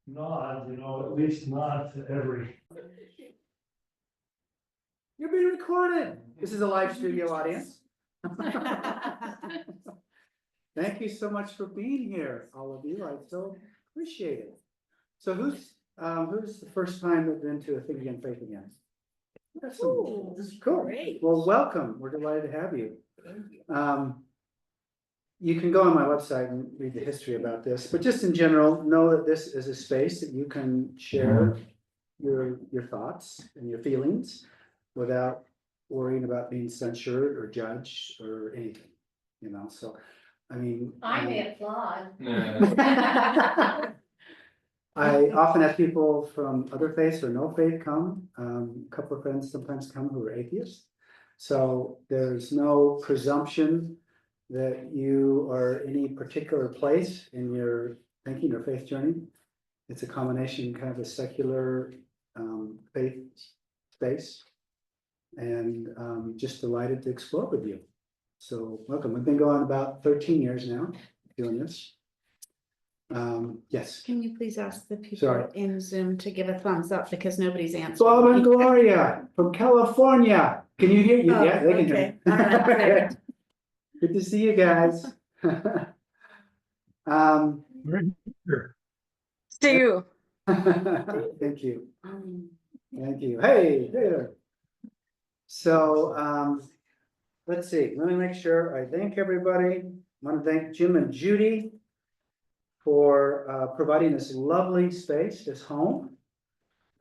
nod, at least nod to every. You're being recorded. This is a live studio audience. Thank you so much for being here, all of you. I so appreciate it. So who's the first time they've been to a Think Again, Faith Again? That's cool. Great. Well, welcome. We're delighted to have you. You can go on my website and read the history about this, but just in general, know that this is a space that you can share your thoughts and your feelings without worrying about being censured or judged or anything, so, I mean. I may applaud. I often have people from other faiths or no faith come. A couple of friends sometimes come who are atheists. So there's no presumption that you are any particular place in your thinking or faith journey. It's a combination, kind of a secular faith space. And just delighted to explore with you. So welcome. We've been going about 13 years now doing this. Yes. Can you please ask the people Sorry. in Zoom to give a thumbs up because nobody's answering? Bob and Gloria from California. Can you hear you? Oh, Yeah, they can okay. hear. All right. Good to see you guys. See you. Thank you. Thank you. Hey there. So let's see. Let me make sure I thank everybody. I want to thank Jim and Judy for providing this lovely space, this home,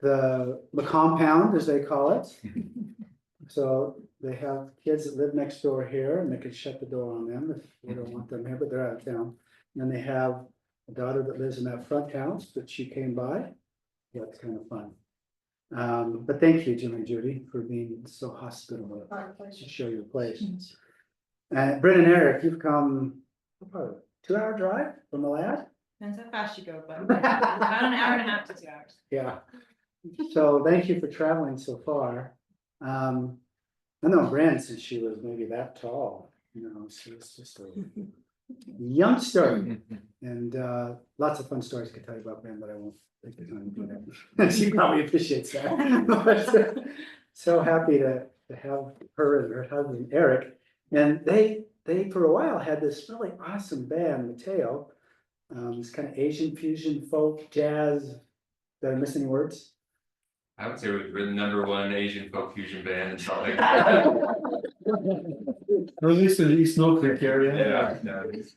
the compound, as they call it. So they have kids that live next door here, and they can shut the door on them if we don't want them here, but they're out of town. And then they have a daughter that lives in that front house that she came by. That's kind of fun. But thank you, Jim and Judy, for being so hospitable to show your place. And Brent and Eric, you've come about a 2-hour drive from the lab. Depends how fast you go, but about an hour and a half to 2 hours. Yeah. So thank you for traveling so far. I know Brent since she was maybe that tall, she was just a youngster. And lots of fun stories I could tell you about Brent, but I won't take the time to do that. She probably appreciates that. But, so happy to have her and her husband Eric. And they for a while had this really awesome band, Mateo. This kind of Asian fusion, folk, jazz. Did I miss any words? I would say we're the #1 Asian folk fusion band in Salt Lake. Or at least in the East Snow Creek area. Yeah, no, it's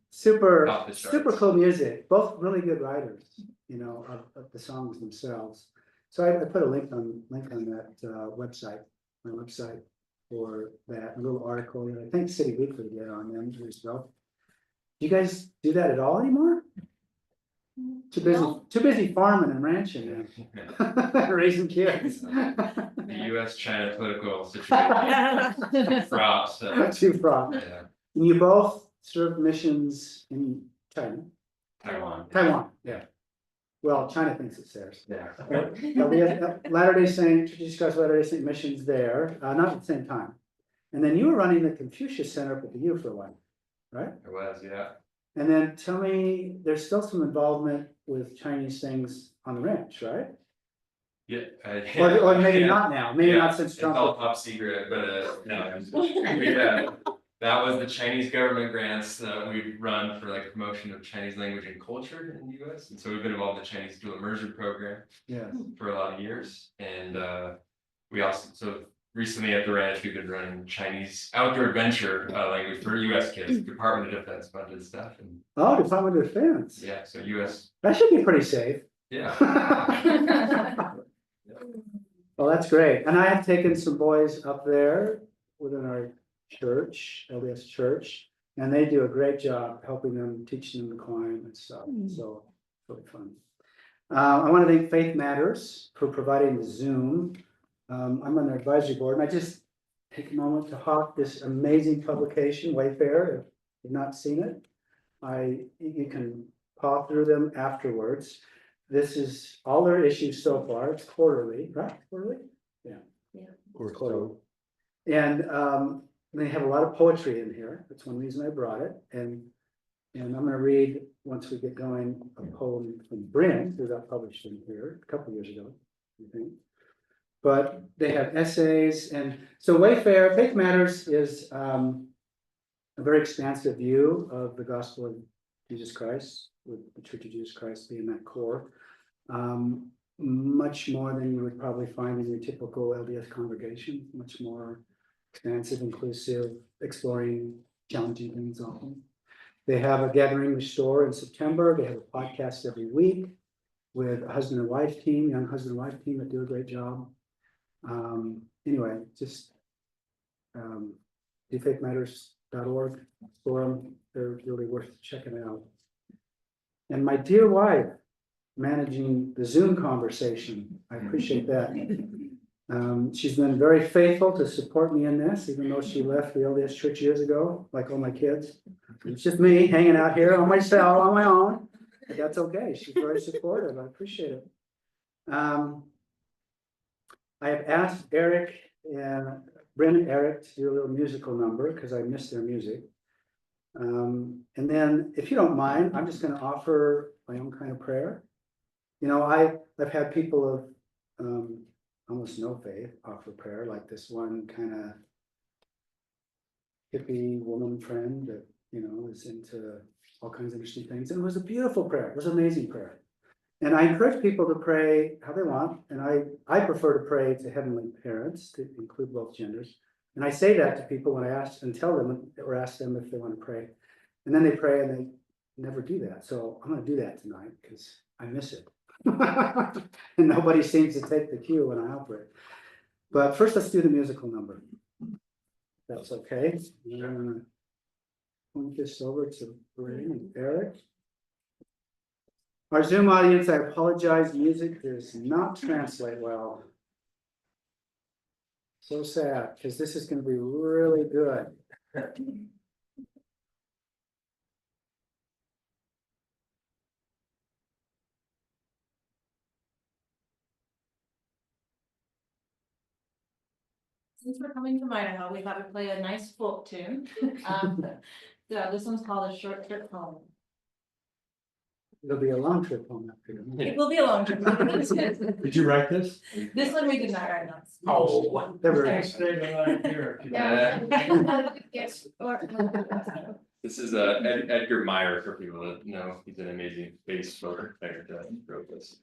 Super off the super charts. cool music, both really good writers, of the songs themselves. So I put a link on that website, my website for that, a little article that I think City Weekly did on them as well. Do you guys do that at all anymore? Too busy farming and ranching and raising kids. The US-China political situation. Fraught, so, Too fraught. yeah, And you both serve missions in China, Taiwan. yeah. Well, China thinks it's theirs. Yeah. We have Latter-day Saint, Jesus Christ Latter-day Saint missions there, not at the same time. And then you were running the Confucius Center up at the U for a while, right? It was, yeah. And then tell me, there's still some involvement with Chinese things on the ranch, right? Yeah. Or maybe yeah. not now, maybe Yeah, not since It's all Trump. top secret, but no, yeah. That was the Chinese government grants that we run for like promotion of Chinese language and culture in the US. And so we've been involved in the Chinese dual immersion program Yeah, for a lot of years. And we also, so recently at the ranch, we've been running Chinese outdoor adventure language for US kids, Department of Defense funded stuff. And oh, Department of Defense. yeah, so US, That should be pretty safe. yeah. Well, that's great. And I have taken some boys up there within our church, LDS church, and they do a great job helping them, teaching them to climb and stuff. So really fun. I want to thank Faith Matters for providing the Zoom. I'm on their advisory board, and I just take a moment to hawk this amazing publication, Wayfair. If you've not seen it, you can paw through them afterwards. This is all their issues so far. It's quarterly, right? Quarterly? Yeah. Or so. And they have a lot of poetry in here. That's one reason I brought it. And And I'm gonna read, once we get going, a poem from Bryn, who got published in here a couple years ago, I think. But they have essays, and so Wayfair, Faith Matters is a very expansive view of the gospel of Jesus Christ, with the Church of Jesus Christ being that core. Much more than you would probably find in your typical LDS congregation, much more expansive, inclusive, exploring challenging things often. They have a gathering restore in September. They have a podcast every week with a husband and wife team, young husband and wife team that do a great job. Anyway, just thefaithmatters.org forum. They're really worth checking out. And my dear wife managing the Zoom conversation. I appreciate that. She's been very faithful to support me in this, even though she left the LDS church years ago, like all my kids. It's just me hanging out here on my cell on my own, but that's okay. She's very supportive. I appreciate it. I have asked Eric and Bryn and Eric to do a little musical number because I miss their music. And then, if you don't mind, I'm just going to offer my own kind of prayer. You know, I've had people of almost no faith offer prayer, like this one kind of hippie woman friend that, you know, is into all kinds of interesting things. And it was a beautiful prayer. It was an amazing prayer. And I encourage people to pray how they want. And I prefer to pray to heavenly parents, to include both genders. And I say that to people when I ask and tell them or ask them if they want to pray. And then they pray and they never do that. So I'm going to do that tonight because I miss it. And nobody seems to take the cue when I operate. But first, let's do the musical number. That's okay. I'm going to point this over to Bryn and Eric. Our Zoom audience, I apologize, music does not translate well. So sad, because this is going to be really good. Since we're coming from Idaho, we thought we'd play a nice folk tune. So this one's called A Short Trip Home. It'll be a long trip home after. It will be a long trip. Did you write this? This one we did not write notes. Oh. Never. Stay the night here. Yeah. Yes, or. This is Edgar Meyer, for people that know. He's an amazing bass player that wrote this.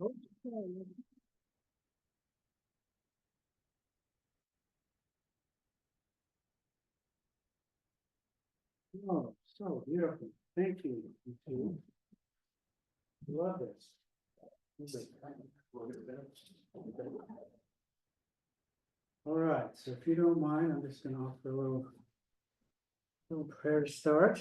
Oh, so beautiful. Thank you. You too. Love this. All right, so if you don't mind, I'm just gonna offer a little prayer to start.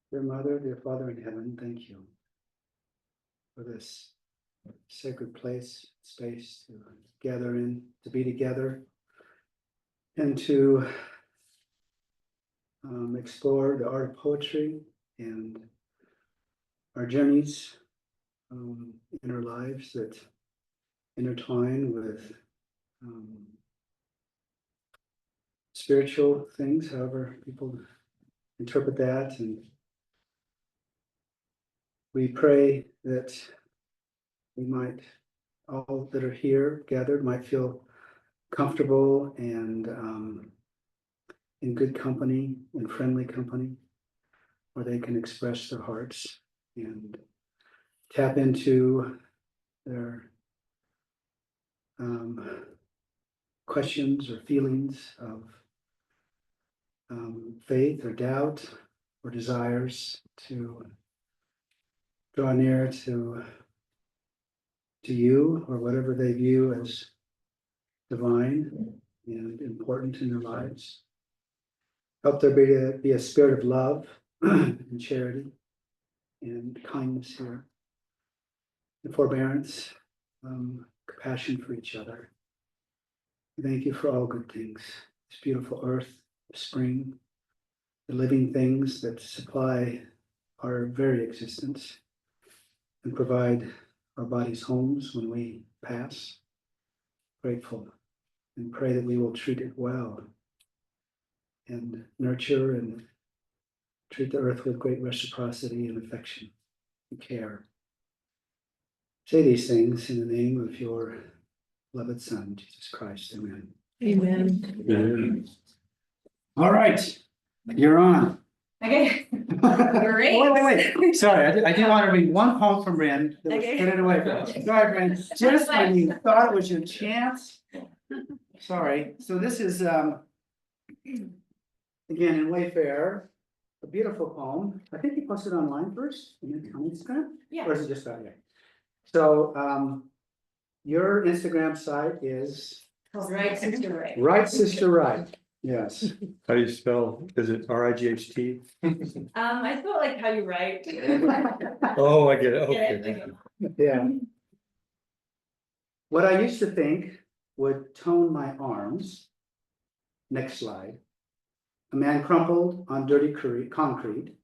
Dear Mother, dear Father in heaven, thank you for this sacred place, space to gather in, to be together, and to explore the art of poetry and our journeys in our lives that intertwine with spiritual things, however people interpret that. And we pray that we might, all that are here gathered, might feel comfortable and in good company, in friendly company, where they can express their hearts and tap into their questions or feelings of faith or doubt or desires to draw near to you or whatever they view as divine and important in their lives. Help there be a spirit of love and charity and kindness here, and forbearance, compassion for each other. Thank you for all good things, this beautiful earth, the spring, the living things that supply our very existence and provide our bodies homes when we pass. Grateful and pray that we will treat it well and nurture and treat the earth with great reciprocity and affection and care. Say these things in the name of your beloved Son, Jesus Christ. Amen. Amen. All right, you're on. Okay. Great. Wait. Sorry, I did want to read one poem from Rin that was Okay. put it away from us. Sorry, Rin, just when you thought it was your chance. Sorry, so this is, again, in Wayfair, a beautiful poem. I think you posted online first, and then on Instagram? Yeah. Or is it just out here? So, your Instagram site is Right, sister, right. Right Sister Right. Yes. How do you spell, is it RIGHT? I felt like how you write. Oh, I get it, Get okay, it? thank you. Yeah. What I used to think would tone my arms. Next slide. A man crumpled on dirty concrete.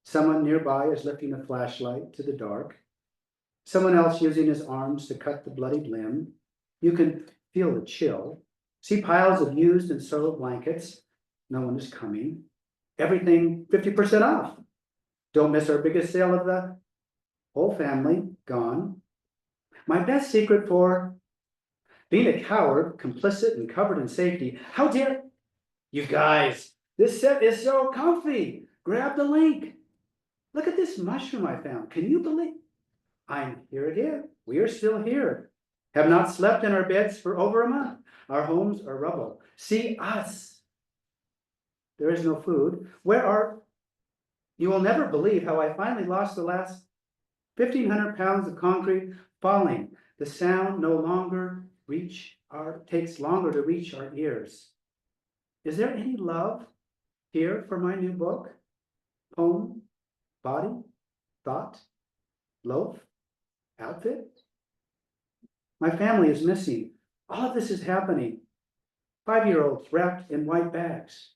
Someone nearby is lifting a flashlight to the dark. Someone else using his arms to cut the bloodied limb. You can feel the chill. See piles of used and soiled blankets. No one is coming. Everything 50% off. Don't miss our biggest sale of the whole family gone. My best secret for being a coward, complicit and covered in safety. How dare you guys? This set is so comfy. Grab the link. Look at this mushroom I found. Can you believe? I'm here again. We are still here. Have not slept in our beds for over a month. Our homes are rubble. See us. There is no food. Where are you? Will never believe how I finally lost the last 1,500 pounds of concrete falling. The sound no longer takes longer to reach our ears. Is there any love here for my new book? Poem, body, thought, loaf, outfit? My family is missing. All of this is happening. 5-year-olds wrapped in white bags.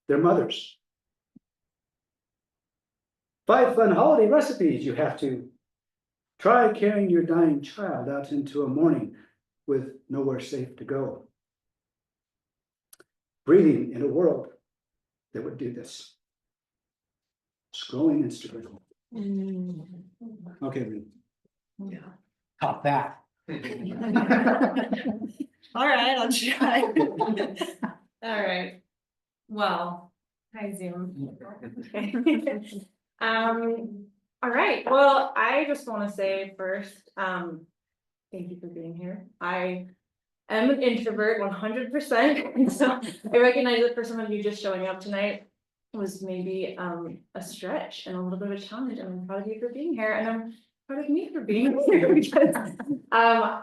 Their mothers. 5 fun holiday recipes you have to try carrying your dying child out into a morning with nowhere safe to go. Breathing in a world that would do this. Scrolling Instagram. Okay, Lee. Yeah. Top that. All right, I'll try. All right. Well, hi Zoom. All right, well, I just want to say first, thank you for being here. I am an introvert 100%, and so I recognize that for some of you just showing up tonight was maybe a stretch and a little bit of a challenge, and I'm proud of you for being here, and I'm proud of me for being here because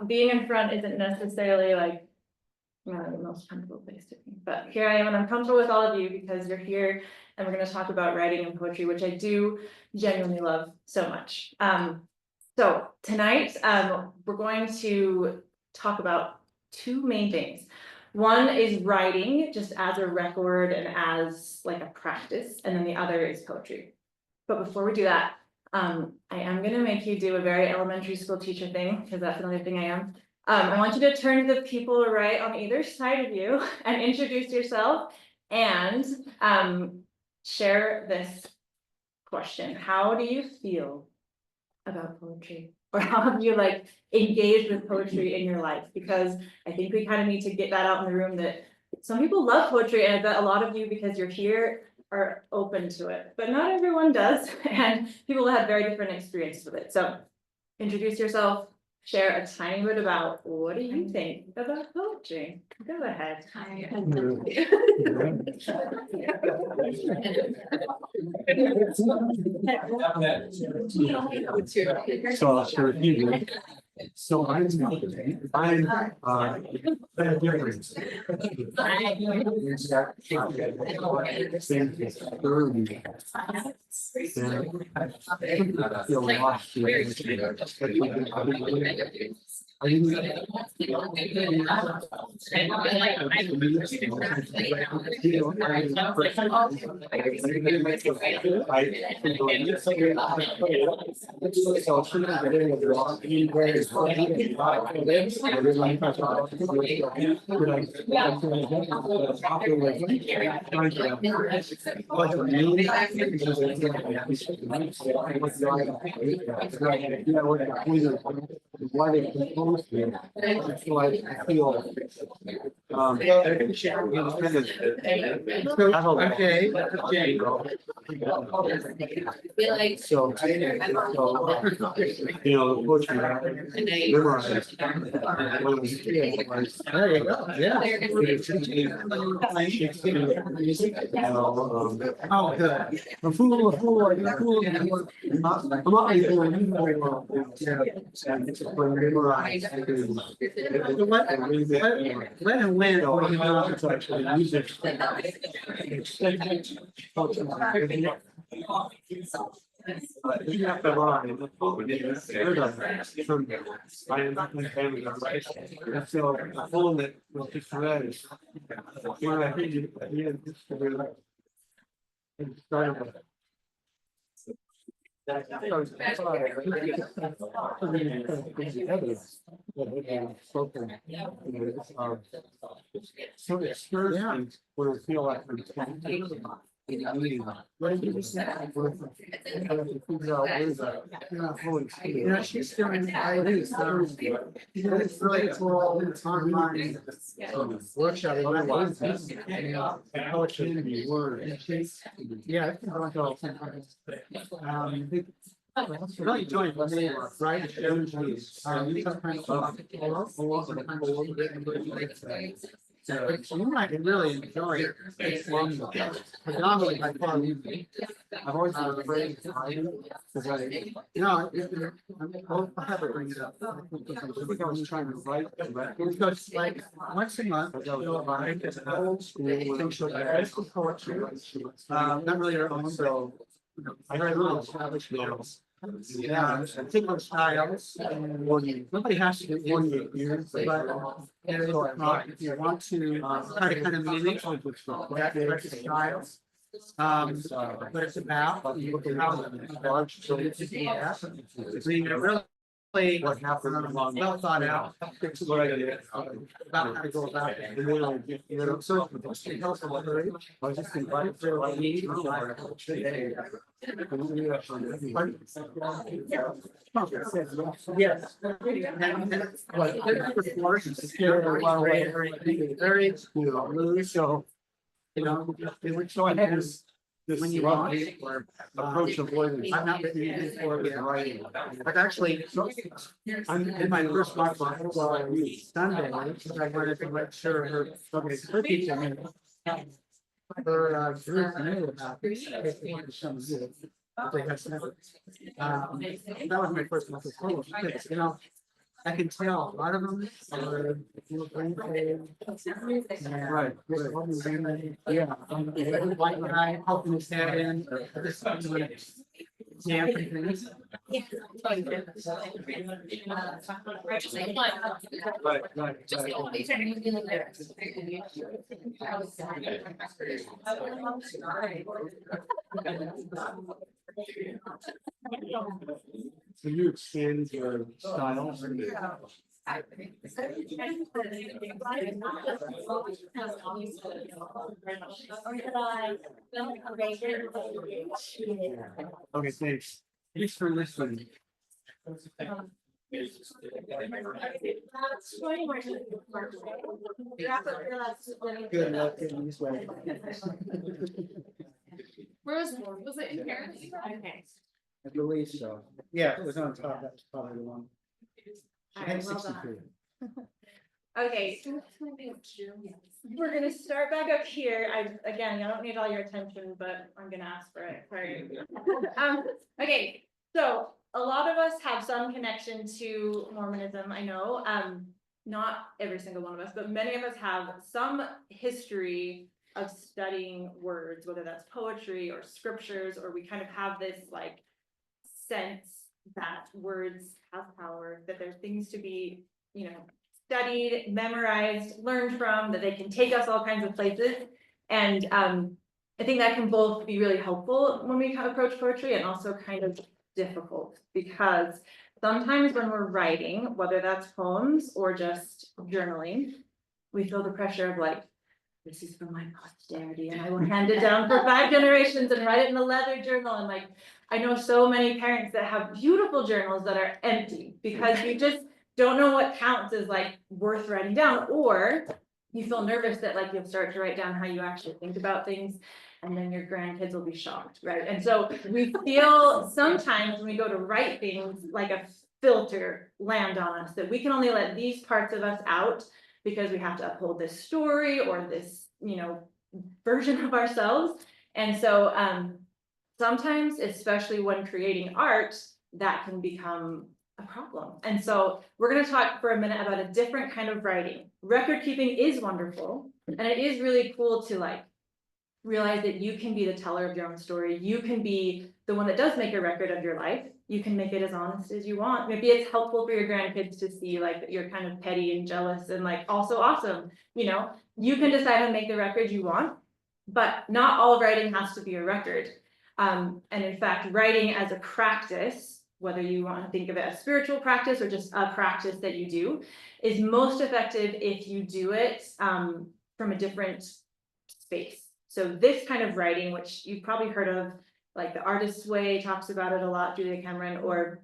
being in front isn't necessarily like the most comfortable place to be. But here I am, and I'm comfortable with all of you because you're here, and we're going to talk about writing and poetry, which I do genuinely love so much. So tonight, we're going to talk about two main things. One is writing, just as a record and as like a practice, and then the other is poetry. But before we do that, I am going to make you do a very elementary school teacher thing, because that's another thing I am. I want you to turn to the people right on either side of you and introduce yourself and share this question. How do you feel about poetry? Or how have you like engaged with poetry in your life? Because I think we kind of need to get that out in the room that some people love poetry, and I bet a lot of you, because you're here, are open to it, but not everyone does, and people have very different experiences with it. So introduce yourself, share a tiny bit about what do you think about poetry? Go ahead. So I'll share with you. So I'm different. When and when So it stirs me when I feel like I'm she's doing, I think it's really cool, it's online. Workshop. Yeah. Really enjoying listening, right? It shows you, you might really enjoy it. It's long. Predominantly by far, I've always been afraid to write because I have it brings up. I was trying to write because like once a month, you'll write as an old school, poetry, not really our own, so I write little established novels. Yeah, particular styles. Nobody has to do 48 years, but if you want to try to kind of mimic that styles. But it's about how large children really What happened? Well thought out. What I did. About how to go about it. And then so. I was just invited to a meeting. Yes. Very, So. So I had this. This When you lovely approach avoidance. I'm not written in before, With writing. but actually, I'm in my first month on Sunday, because I wanted to make sure her teacher knew. Her group knew about this. If they wanted to come do it. But they had never. That was my first month of school. You know, I can tell a lot of them are. Right. Yeah. White guy helping his dad in. Yeah. things. So you expand your style. Okay, thanks. Thanks for listening. Good luck in this way. Where was it in here? Okay. I believe so. Yeah, it was on top. That's probably the one. I had Alright, well 63. Okay, we're gonna start back up here. Again, I don't need all your attention, but I'm gonna ask for it, sorry. Okay, so a lot of us have some connection to Mormonism, I know. Not every single one of us, but many of us have some history of studying words, whether that's poetry or scriptures, or we kind of have this like sense that words have power, that there's things to be, studied, memorized, learned from, that they can take us all kinds of places. And I think that can both be really helpful when we approach poetry and also kind of difficult, because sometimes when we're writing, whether that's poems or just journaling, we feel the pressure of like, this is for my posterity and I will hand it down for 5 generations and write it in a leather journal. And like, I know so many parents that have beautiful journals that are empty because you just don't know what counts as like worth writing down, or you feel nervous that like you'll start to write down how you actually think about things and then your grandkids will be shocked, right? And so we feel sometimes when we go to write things like a filter land on us, that we can only let these parts of us out because we have to uphold this story or this, version of ourselves. And so sometimes, especially when creating art, that can become a problem. And so we're going to talk for a minute about a different kind of writing. Record keeping is wonderful, and it is really cool to like realize that you can be the teller of your own story. You can be the one that does make a record of your life. You can make it as honest as you want. Maybe it's helpful for your grandkids to see like that you're kind of petty and jealous and like also awesome. You can decide to make the record you want, but not all writing has to be a record. And in fact, writing as a practice, whether you want to think of it as spiritual practice or just a practice that you do, is most effective if you do it from a different space. So this kind of writing, which you've probably heard of, like The Artist's Way talks about it a lot, Julia Cameron, or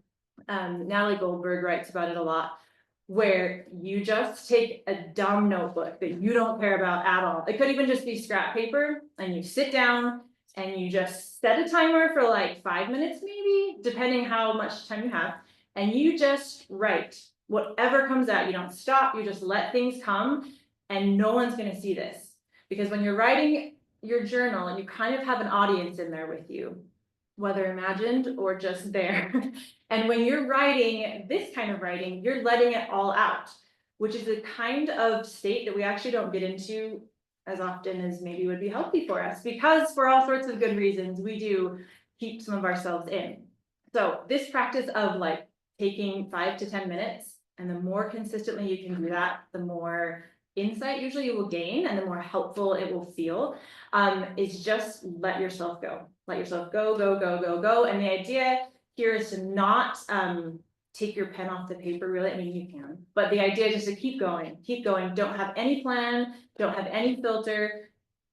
Natalie Goldberg writes about it a lot, where you just take a dumb notebook that you don't care about at all. It could even just be scrap paper, and you sit down and you just set a timer for like 5 minutes, maybe, depending how much time you have, and you just write whatever comes out. You don't stop, you just let things come, and no one's going to see this. Because when you're writing your journal and you kind of have an audience in there with you, whether imagined or just there. And when you're writing this kind of writing, you're letting it all out, which is a kind of state that we actually don't get into as often as maybe would be healthy for us, because for all sorts of good reasons, we do keep some of ourselves in. So this practice of like taking 5 to 10 minutes, and the more consistently you can do that, the more insight usually you will gain and the more helpful it will feel, is just let yourself go. Let yourself go, go, go, go, go. And the idea here is to not take your pen off the paper, really. I mean, you can, but the idea is just to keep going, don't have any plan, don't have any filter,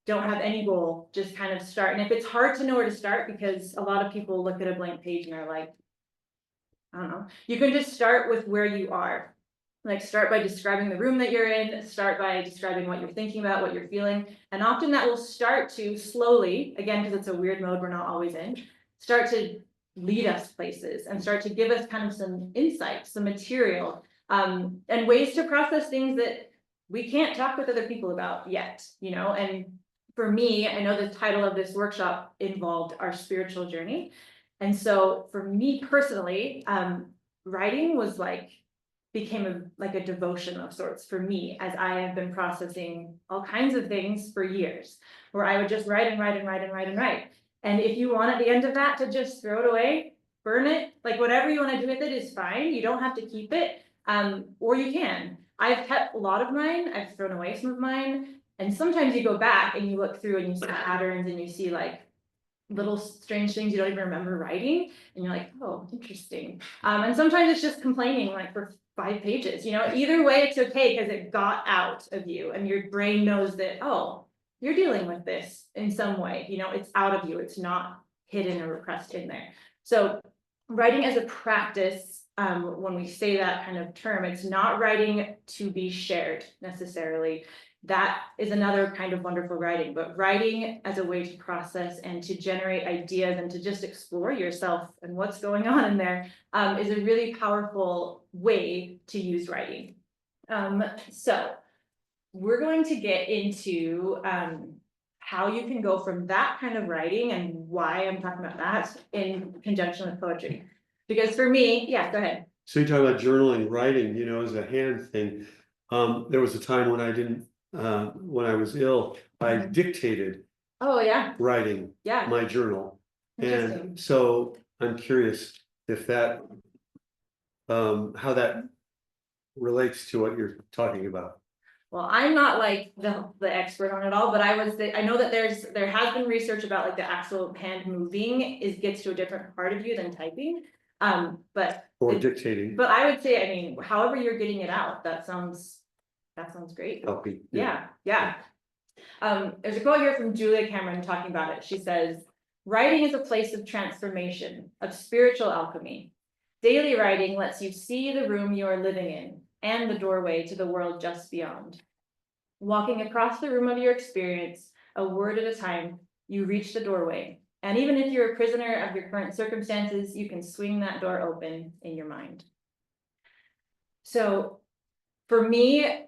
don't have any goal, just kind of start. And if it's hard to know where to start, because a lot of people look at a blank page and are like, I don't know, you can just start with where you are. Like start by describing the room that you're in, start by describing what you're thinking about, what you're feeling. And often that will start to slowly, again, because it's a weird mode we're not always in, start to lead us places and start to give us kind of some insight, some material, and ways to process things that we can't talk with other people about yet, you know. And for me, I know the title of this workshop involved our spiritual journey. And so for me personally, writing was like, became like a devotion of sorts for me, as I have been processing all kinds of things for years, where I would just write and write and write and write and write. And if you want at the end of that to just throw it away, burn it, like whatever you want to do with it is fine. You don't have to keep it, or you can. I've kept a lot of mine, I've thrown away some of mine. And sometimes you go back and you look through and you see patterns and you see like little strange things you don't even remember writing. And you're like, oh, interesting. And sometimes it's just complaining like for 5 pages, you know. Either way, it's okay because it got out of you and your brain knows that, oh, you're dealing with this in some way, you know, it's out of you, it's not hidden or repressed in there. So writing as a practice, when we say that kind of term, it's not writing to be shared necessarily. That is another kind of wonderful writing, but writing as a way to process and to generate ideas and to just explore yourself and what's going on in there, is a really powerful way to use writing. So we're going to get into how you can go from that kind of writing and why I'm talking about that in conjunction with poetry. Because for me, yeah, go ahead. So you talk about journaling, writing, you know, as a hand thing. There was a time when I didn't, when I was ill, I dictated Oh, yeah, writing yeah. my journal. Interesting. And so I'm curious if that, how that relates to what you're talking about. Well, I'm not like the expert on it all, but I know that there has been research about like the actual hand moving gets to a different part of you than typing. Or dictating. But I would say, I mean, however you're getting it out, that sounds great. Helping. Yeah. There's a quote here from Julia Cameron talking about it. She says, writing is a place of transformation, of spiritual alchemy. Daily writing lets you see the room you are living in and the doorway to the world just beyond. Walking across the room of your experience, a word at a time, you reach the doorway. And even if you're a prisoner of your current circumstances, you can swing that door open in your mind. So for me,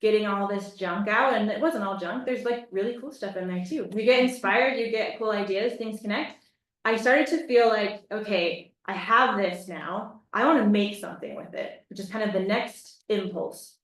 getting all this junk out, and it wasn't all junk, there's like really cool stuff in there too. You get inspired, you get cool ideas, things connect. I started to feel like, okay, I have this now. I want to make something with it, which is kind of the next impulse.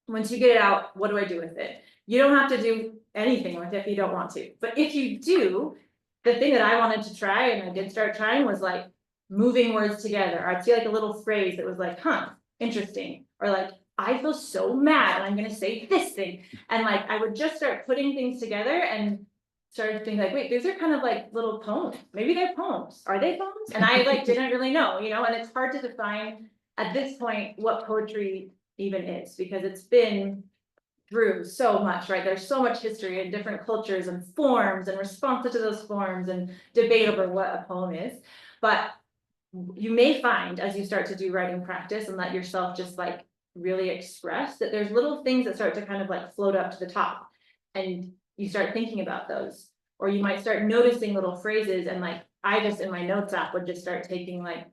Once you get it out, what do I do with it? You don't have to do anything with it if you don't want to. But if you do, the thing that I wanted to try, and I did start trying, was like moving words together. I'd see like a little phrase that was like, huh, interesting. Or like, I feel so mad and I'm going to say this thing. And like, I would just start putting things together and started to think like, wait, these are kind of like little poems. Maybe they're poems. Are they poems? And I like didn't really know, you know, and it's hard to define at this point what poetry even is, because it's been through so much, right? There's so much history and different cultures and forms and responses to those forms and debate over what a poem is. But you may find as you start to do writing practice and let yourself just like really express that there's little things that start to kind of like float up to the top, and you start thinking about those, or you might start noticing little phrases. And like, I just in my notes app would just start taking like,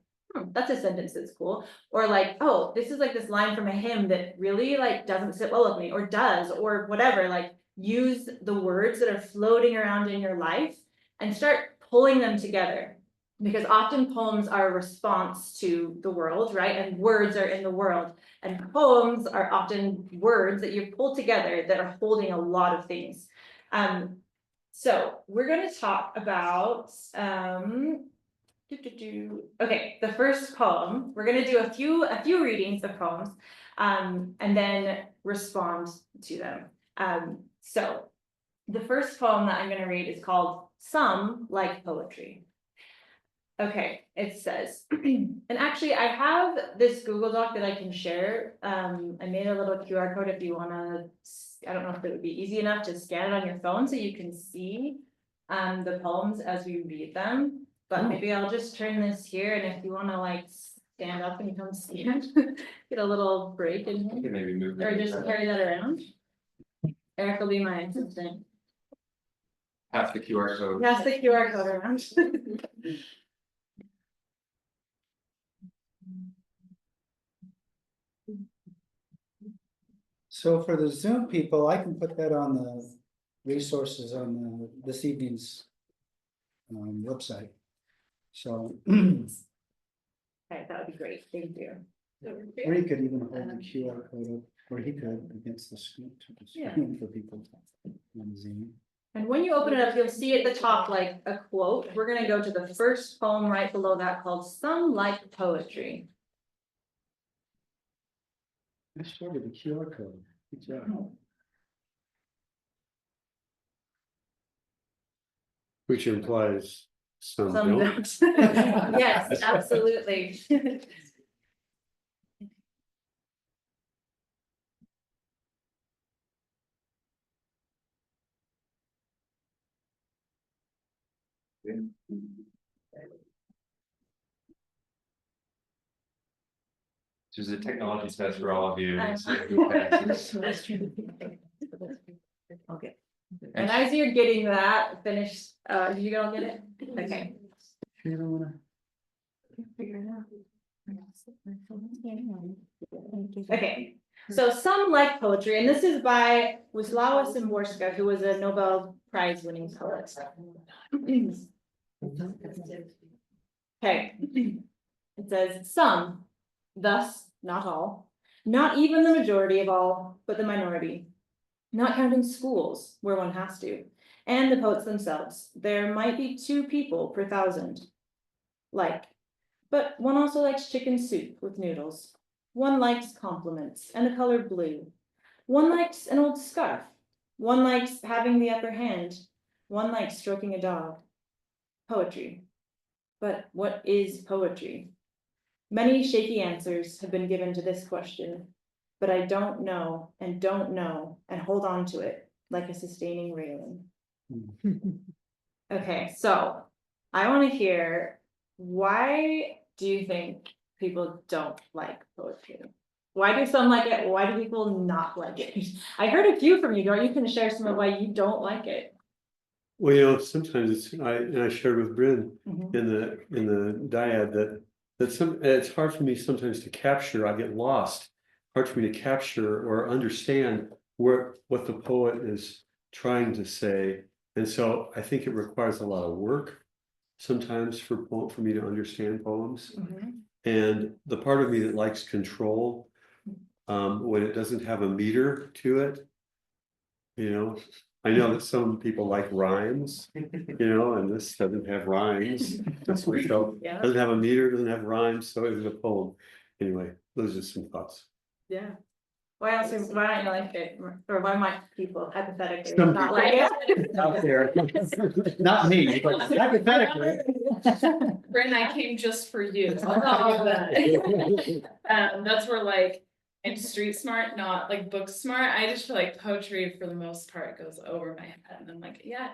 that's a sentence that's cool, or like, oh, this is like this line from a hymn that really like doesn't sit well with me, or does, or whatever. Like, use the words that are floating around in your life and start pulling them together, because often poems are a response to the world, right? And words are in the world, and poems are often words that you pull together that are holding a lot of things. So we're going to talk about okay, the first poem. We're going to do a few readings of poems, and then respond to them. So the first poem that I'm going to read is called Some Like Poetry. Okay, it says, and actually I have this Google Doc that I can share. I made a little QR code if you wanna, I don't know if it would be easy enough to scan it on your phone so you can see the poems as we read them. But Oh. maybe I'll just turn this here, and if you wanna like stand up and come see it, get a little break in You here, can maybe move. or just carry that around. Eric will be my assistant. Pass the QR code. Pass the QR code around. So for the Zoom people, I can put that on the resources on this evening's website. So, Okay, that would be great, thank you. or you could even hold the QR code up, or he could against the screen Yeah. for people on Zoom. And when you open it up, you'll see at the top like a quote. We're gonna go to the first poem right below that called Some Like Poetry. I showed you the QR code. Good job. Which implies some Some don't. don't. Yes, absolutely. There's a technology test for all of you. I'm- See who passes. Okay. And as you're getting that finished, you gonna get it? Okay. You don't wanna- Figure it out. Okay, so Some Like Poetry, and this is by Wisława Szymborska, who was a Nobel Prize winning poet. Okay, it says some, thus not all, not even the majority of all, but the minority. Not counting schools where one has to, and the poets themselves, there might be 2 people per 1,000. Like, but one also likes chicken soup with noodles. One likes compliments and the color blue. One likes an old scarf. One likes having the upper hand. One likes stroking a dog. Poetry. But what is poetry? Many shaky answers have been given to this question, but I don't know and hold on to it like a sustaining railing. Okay, so I want to hear, why do you think people don't like poetry? Why do some like it? Why do people not like it? I heard a few from you, Dora. You can share some of why you don't like it. Well, you know, sometimes I shared with Bryn Mhm. in the dyad that it's hard for me sometimes to capture, I get lost. Hard for me to capture or understand what the poet is trying to say. And so I think it requires a lot of work sometimes for me to understand poems. Mhm. And the part of me that likes control, when it doesn't have a meter to it, you know, I know that some people like rhymes, you know, and this doesn't have rhymes. So Yeah. doesn't have a meter, doesn't have rhymes, so it's a poem. Anyway, those are some thoughts. Yeah. Why else? Why don't you like it? Or why might people hypothetically Some not like it? Out there. Not me, but hypothetically. Bryn, I came just for you. I'll tell you that. That's where like, I'm street smart, not like book smart. I just feel like poetry for the most part goes over my head. And I'm like, yeah,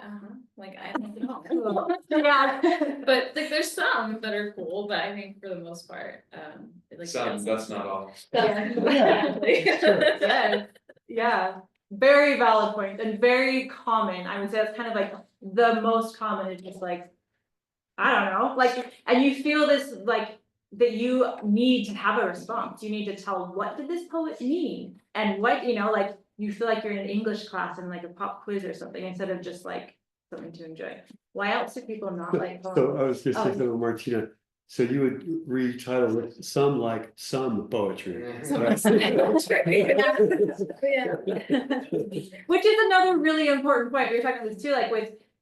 like I don't know. Yeah. But like there's some that are cool, but I think for the most part, like Some, that's not all. Yes, yeah, very valid point and very common. I would say that's kind of like the most common is just like, I don't know, like, and you feel this like that you need to have a response. You need to tell, what did this poet mean? And what, you know, like you feel like you're in an English class and like a pop quiz or something instead of just like something to enjoy. Why else do people not like poems? So I was just Oh. thinking of Martina, so you would retitle it some like some poetry. right? Which is another really important point. We were talking about this too, like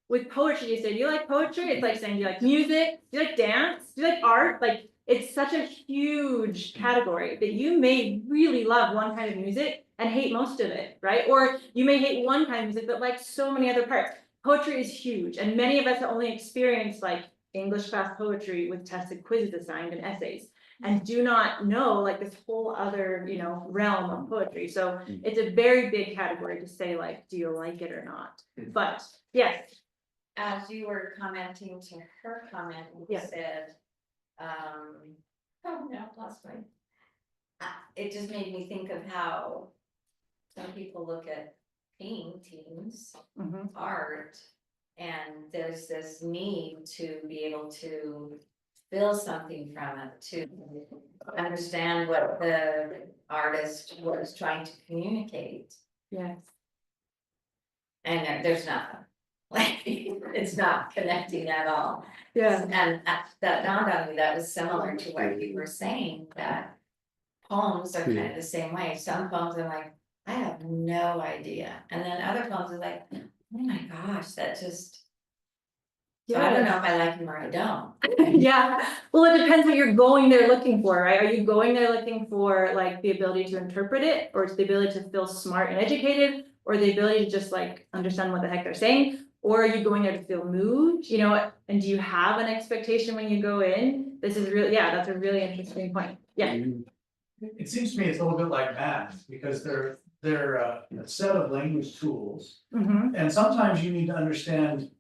with poetry, you say, do you like poetry? It's like saying, do you like music? Do you like dance? Do you like art? Like, it's such a huge category that you may really love one kind of music and hate most of it, right? Or you may hate one kind of music, but like so many other parts. Poetry is huge, and many of us only experience like English class poetry with tested quizzes assigned and essays. And do not know like this whole other, you know, realm of poetry. So it's a very big category to say like, do you like it or not? But yes, As you were commenting to her comment, you Yeah. said, oh no, lost my. It just made me think of how some people look at paintings, mhm, art, and there's this need to be able to feel something from it, to understand what the artist was trying to communicate. yes, And there's nothing, like, it's not connecting at all. yeah, And that dawned on me, that was similar to what you were saying, that poems are kind of the same way. Some poems are like, I have no idea. And then other poems are like, oh my gosh, that just. So I don't know if I like them or I don't. yeah. Well, it depends what you're going there looking for, right? Are you going there looking for like the ability to interpret it, or it's the ability to feel smart and educated, or the ability to just like understand what the heck they're saying? Or are you going there to feel moved, you know, and do you have an expectation when you go in? This is really, yeah, that's a really interesting point. Yeah. It seems to me it's a little bit like math, because they're a set of language tools. Mhm. And sometimes you need to understand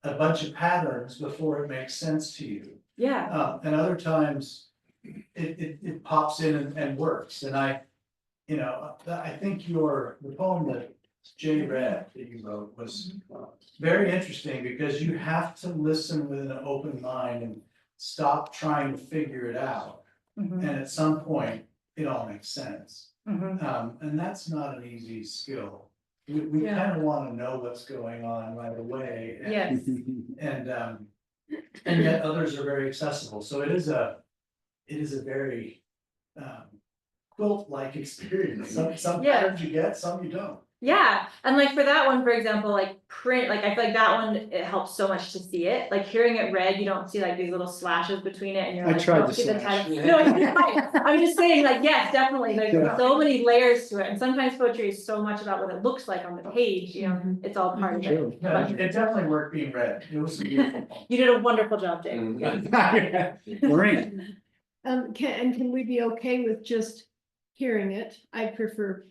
a bunch of patterns before it makes sense to you. Yeah. And other times it pops in and works. And I think the poem that Jay read that you wrote was very interesting, because you have to listen with an open mind and stop trying to figure it out. Mhm. And at some point, it all makes sense. Mhm. And that's not an easy skill. We Yeah. kind of want to know what's going on right away. Yes. And yet others are very accessible. So it is a very quilt-like experience. Some Yeah. patterns you get, some you don't. Yeah, and like for that one, for example, like print, like I feel like that one, it helps so much to see it. Like hearing it read, you don't see like these little slashes between it and you're I like, tried don't to see the slash. title. No, it's fine. I'm just saying like, yes, definitely, there's Yeah. so many layers to it. And sometimes poetry is so much about what it looks like on the page, you know, it's all part of True. it. No, But it definitely worked being read. It was a beautiful poem. you did a wonderful job, Jay. Maureen, Can we be okay with just hearing it? I prefer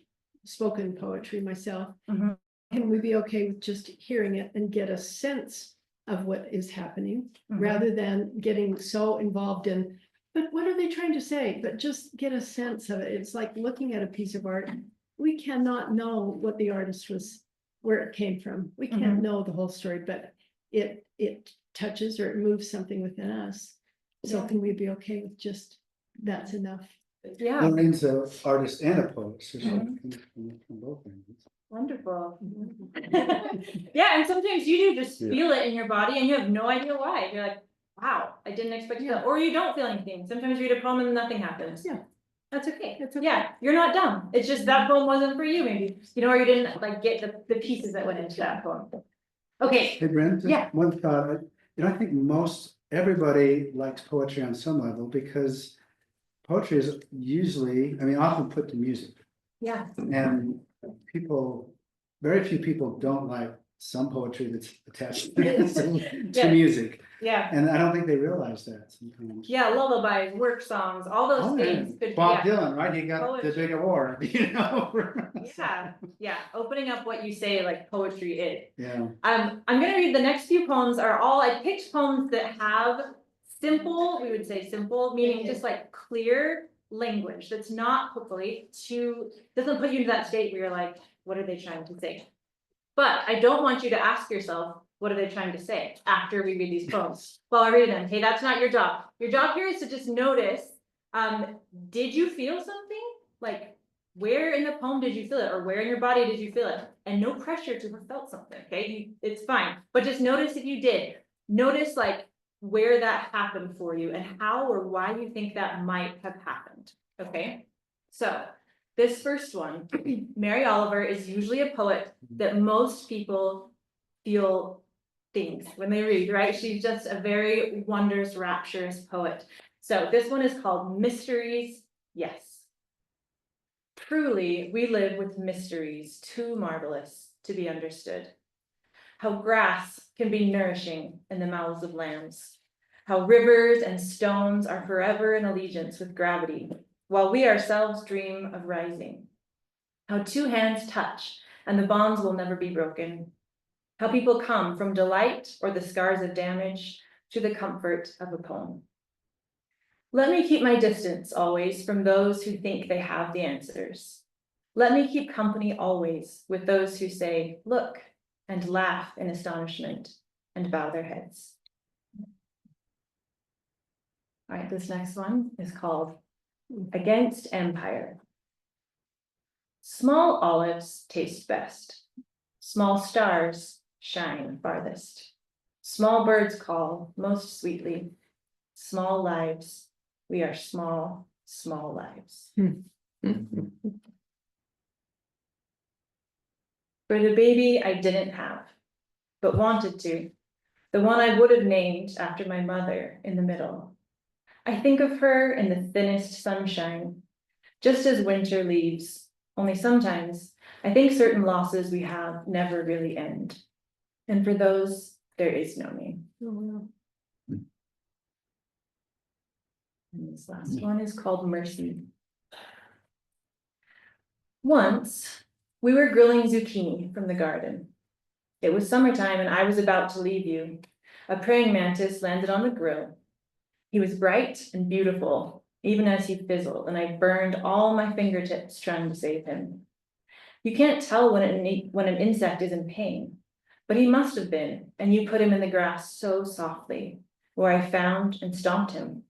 spoken poetry myself. Mhm. Can we be okay with just hearing it and get a sense of what is happening, Mhm. rather than getting so involved in, but what are they trying to say? But just get a sense of it. It's like looking at a piece of art. We cannot know what the artist was, where it came from. We can't know the whole story, but it touches or it moves something within us. So Yeah. can we be okay with just, that's enough? Yeah, Maureen's an artist and a poet, so she Mhm. can from both ends. wonderful. Yeah, and sometimes you do just Yeah. feel it in your body and you have no idea why. You're like, wow, I didn't expect Yeah. that. Or you don't feel anything. Sometimes you read a poem and nothing happens. Yeah. That's okay. That's okay. Yeah, you're not dumb. It's just that poem wasn't for you, maybe, you know, or you didn't like get the pieces that went into that poem. Okay, Hey, Brent, just Yeah. one thought, I think everybody likes poetry on some level, because poetry is usually, often put to music. yeah, And very few people don't like some poetry that's attached to Yeah. music. yeah, And I don't think they realize that sometimes. yeah, lullabies, work songs, all those Oh, things yeah. could, Bob yeah. Dylan, right? He got the Poetry. big award, you know? Yeah, opening up what you say like poetry is. Yeah. I'm gonna read the next few poems I picked poems that have simple, we would say simple, meaning just like clear language that's not hopefully doesn't put you into that state where you're like, what are they trying to say? But I don't want you to ask yourself, what are they trying to say after we read these poems? While I read them, hey, that's not your job. Your job here is to just notice, did you feel something? Like, where in the poem did you feel it? Or where in your body did you feel it? And no pressure to have felt something, okay? It's fine, but just notice if you did. Notice like where that happened for you and how or why you think that might have happened, okay? So this first one, Mary Oliver is usually a poet that most people feel things when they read, right? She's just a very wondrous, rapturous poet. So this one is called Mysteries, Yes. Truly, we live with mysteries too marvelous to be understood. How grass can be nourishing in the mouths of lambs. how rivers and stones are forever in allegiance with gravity, while we ourselves dream of rising. How two hands touch and the bonds will never be broken. How people come from delight or the scars of damage to the comfort of a poem. Let me keep my distance always from those who think they have the answers. Let me keep company always with those who say, look, and laugh in astonishment and bow their heads. All right, this next one is called Against Empire. Small olives taste best. Small stars shine farthest. Small birds call most sweetly. Small lives, we are small, small lives. For the baby I didn't have, but wanted to, the one I would have named after my mother in the middle. I think of her in the thinnest sunshine, just as winter leaves, only sometimes I think certain losses we have never really end. And for those, there is no name. And this last one is called Mercy. Once, we were grilling zucchini from the garden. It was summertime and I was about to leave you. A praying mantis landed on the grill. He was bright and beautiful, even as he fizzled, and I burned all my fingertips trying to save him. You can't tell when an insect is in pain, but he must have been, and you put him in the grass so softly, where I found and stomped him.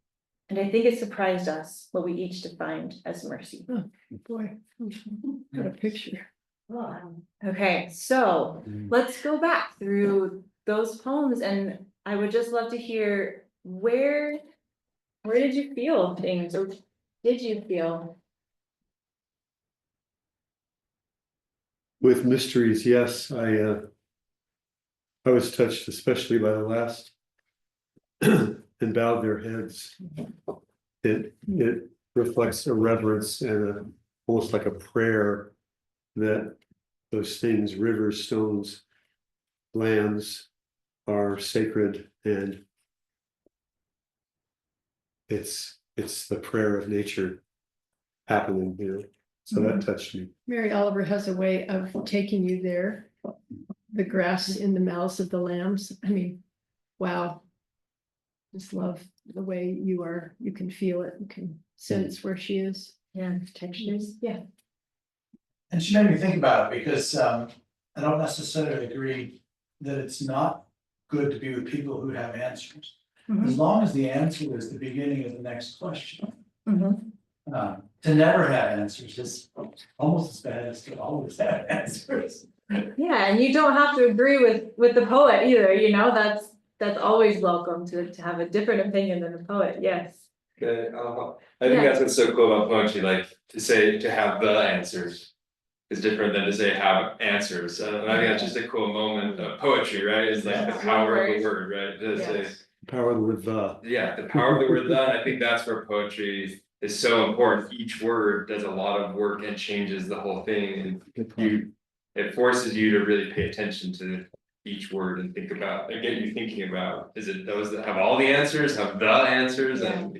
And I think it surprised us what we each defined as mercy. Oh, boy, got a picture. Okay, so let's go back through those poems, and I would just love to hear where did you feel things, or did you feel? With mysteries, yes, I was touched especially by the last and bowed their heads. It reflects a reverence and almost like a prayer that those things, rivers, stones, lands, are sacred, and it's the prayer of nature happening here. So that touched me. Mary Oliver has a way of taking you there. The grass in the mouths of the lambs. I mean, wow. Just love the way you can feel it, you can sense where she is. Yeah, textures, yeah. And she made me think about it because I don't necessarily agree that it's not good to be with people who have answers. As long as the answer is the beginning of the next question. To never have answers is almost as bad as to always have answers. Yeah, and you don't have to agree with the poet either, you know, that's always welcome to have a different opinion than the poet, yes. Okay, I think that's what's so cool about poetry, like to have the answers is different than to say have answers. I think that's just a cool moment of poetry, right? Is like the power of the word, right? To say, Power of the word the. yeah, the power of the word the. And I think that's where poetry is so important. Each word does a lot of work and changes the whole thing, and it forces you to really pay attention to each word and think about, and get you thinking about, is it those that have all the answers, have the answers, and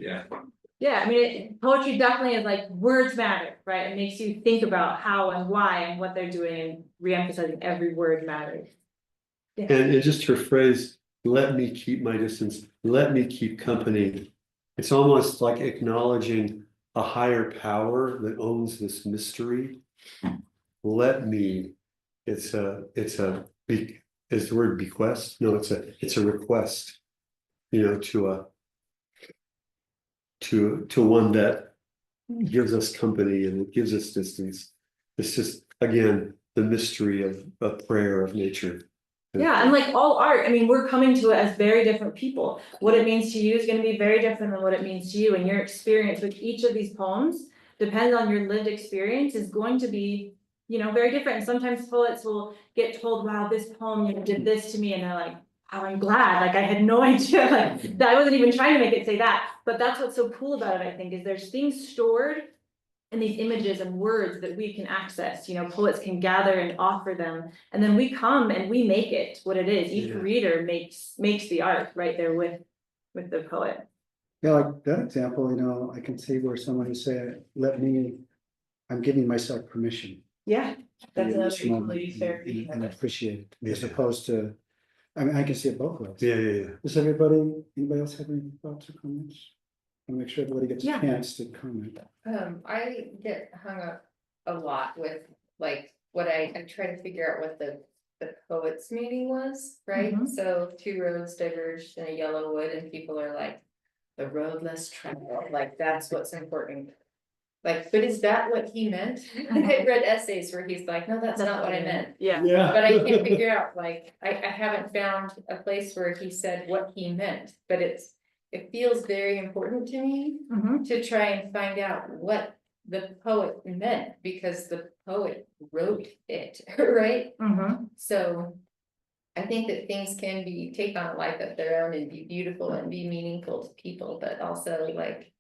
Yeah, I mean, poetry definitely is like words matter, right? It makes you think about how and why and what they're doing and re-emphasizing every word matters. Yeah. And just her phrase, let me keep my distance, let me keep company. It's almost like acknowledging a higher power that owns this mystery. Let me, is the word bequest? No, it's a request, you know, to one that gives us company and it gives us distance. It's just, again, the mystery of a prayer of nature. Yeah, and like all art, I mean, we're coming to it as very different people. What it means to you is going to be very different than what it means to you, and your experience with each of these poems, depends on your lived experience, is going to be, you know, very different. And sometimes poets will get told, wow, this poem, you know, did this to me, and they're like, oh, I'm glad, like I had no idea, like that I wasn't even trying to make it say that. But that's what's so cool about it, I think, is there's things stored in these images and words that we can access, you know, poets can gather and offer them, and then we come and we make it what it is. Each reader makes the art right there with with the poet. Yeah, like that example, you know, I can see where someone would say, I'm giving myself permission. Yeah, to that's be in this another moment equally fair reading And of it. appreciate it, as Yeah. opposed to, I mean, I can see it both ways. Yeah, yeah, yeah. Does anybody else have any thoughts or comments? I'll make sure everybody gets a Yeah. chance to comment. I get hung up a lot with like what I try to figure out what the poet's meaning was, right? Mhm. So two roads diverged in a yellow wood and people are like, the road less traveled, like that's what's important. Like, but is that what he meant? I read essays where he's like, no, that's not what I meant. Yeah, Yeah. But I can't figure out, like, I haven't found a place where he said what he meant, but it feels very important to me Mhm. to try and find out what the poet meant, because the poet wrote it, right? Mhm. So I think that things can take on a life of their own and be beautiful and be meaningful to people, but also like,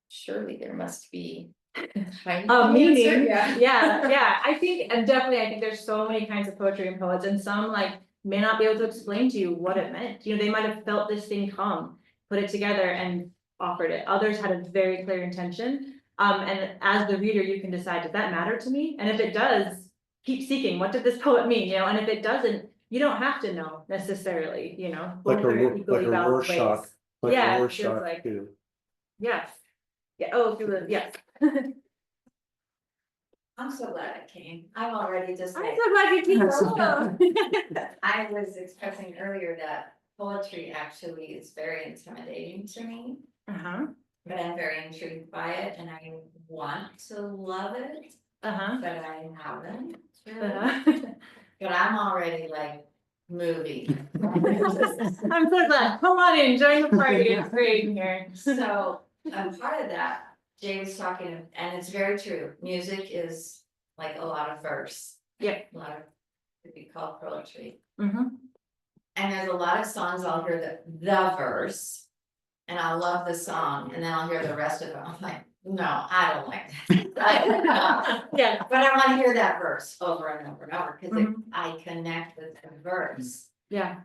surely there must be Meaning, yeah. yeah, I think, and definitely, I think there's so many kinds of poetry and poets, and some like may not be able to explain to you what it meant. You know, they might have felt this thing come, put it together and offered it. Others had a very clear intention. And as the reader, you can decide, does that matter to me? And if it does, keep seeking, what did this poet mean, you know, and if it doesn't, you don't have to know necessarily, you know. Like both are equally a valid Rorschach, ways. like Yeah, a it feels Rorschach, like- you know. Yes. Yeah, oh, through the, yes. I'm so glad I came. I'm already just I'm like, so glad you came. I was expressing earlier that poetry actually is very intimidating to me, Uh-huh, but I'm very intrigued by it and I want to love it, uh-huh. but I haven't. Really. Uh-huh. But I'm already like moving. I'm so glad. Come on in, join the party. It's great in here. So, part of that, Jay was talking, and it's very true, music is like a lot of verse. Yeah. A lot of, could be called poetry, Mm-hmm. and there's a lot of songs I'll hear the verse. And I'll love the song, and then I'll hear the rest of it, I'm like, no, I don't like that. Yeah. But I wanna hear that verse over and over and over, cause Mhm. I connect with the verse. Yeah.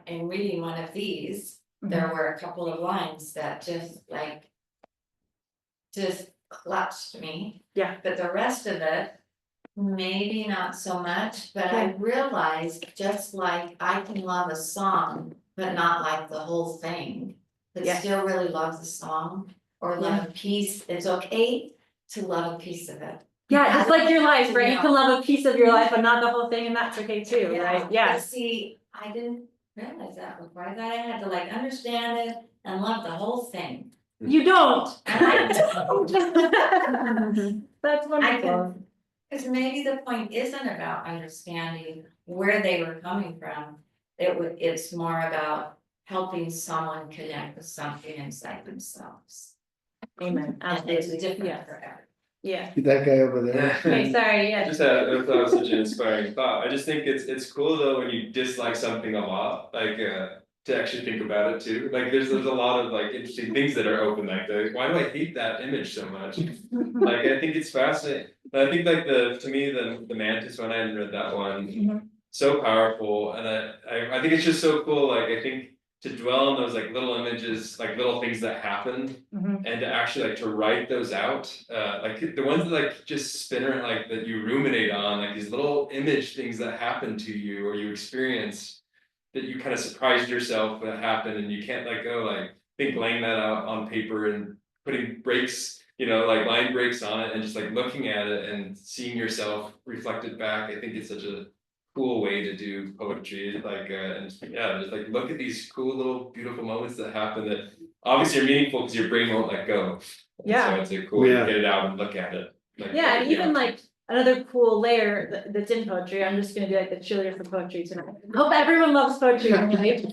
In reading one of these, there were a couple of lines that just clutched me. Yeah. But the rest of it, maybe not so much, but I Yeah. realized just like I can love a song, but not like the whole thing. But Yeah. still really love the song or love a piece, it's okay to love a piece of it. Yeah, it's like your life, right? You Yeah. can love a piece of your life, but not the whole thing, and that's okay too, right? But Yes. see, I didn't realize that before, I thought I had to like understand it and love the whole thing. You don't. And I don't. That's I wonderful. can, because maybe the point isn't about understanding where they were coming from. It's more about helping someone connect with something inside themselves. Amen. And it's Absolutely. different Yes. for everyone. Yeah. That guy over there. Okay, sorry, I yes. just had, I thought it was such an inspiring thought. I just think it's cool though when you dislike something a lot, like to actually think about it too. Like there's a lot of like interesting things that are open like that. Why do I hate that image so much? Like I think it's fascinating. But I think like to me the mantis one, I hadn't read that one. Mhm. So powerful, and I think it's just so cool. Like I think to dwell on those like little images, like little things that happened. Mhm. And to actually like to write those out, like the ones that like just spin around, like that you ruminate on, like these little image things that happen to you or you experience that you kind of surprised yourself that happened and you can't let go. Like I think laying that out on paper and putting breaks, like line breaks on it and just like looking at it and seeing yourself reflected back. I think it's such a cool way to do poetry, like and yeah, just like look at these cool little beautiful moments that happen that obviously are meaningful because your brain won't let go. And Yeah. so it's a cool way Yeah. to get it out and look at it. Like, Yeah, and even like another cool layer that's in poetry, I'm just gonna be like the cheerleader for poetry tonight. Hope everyone loves poetry, right?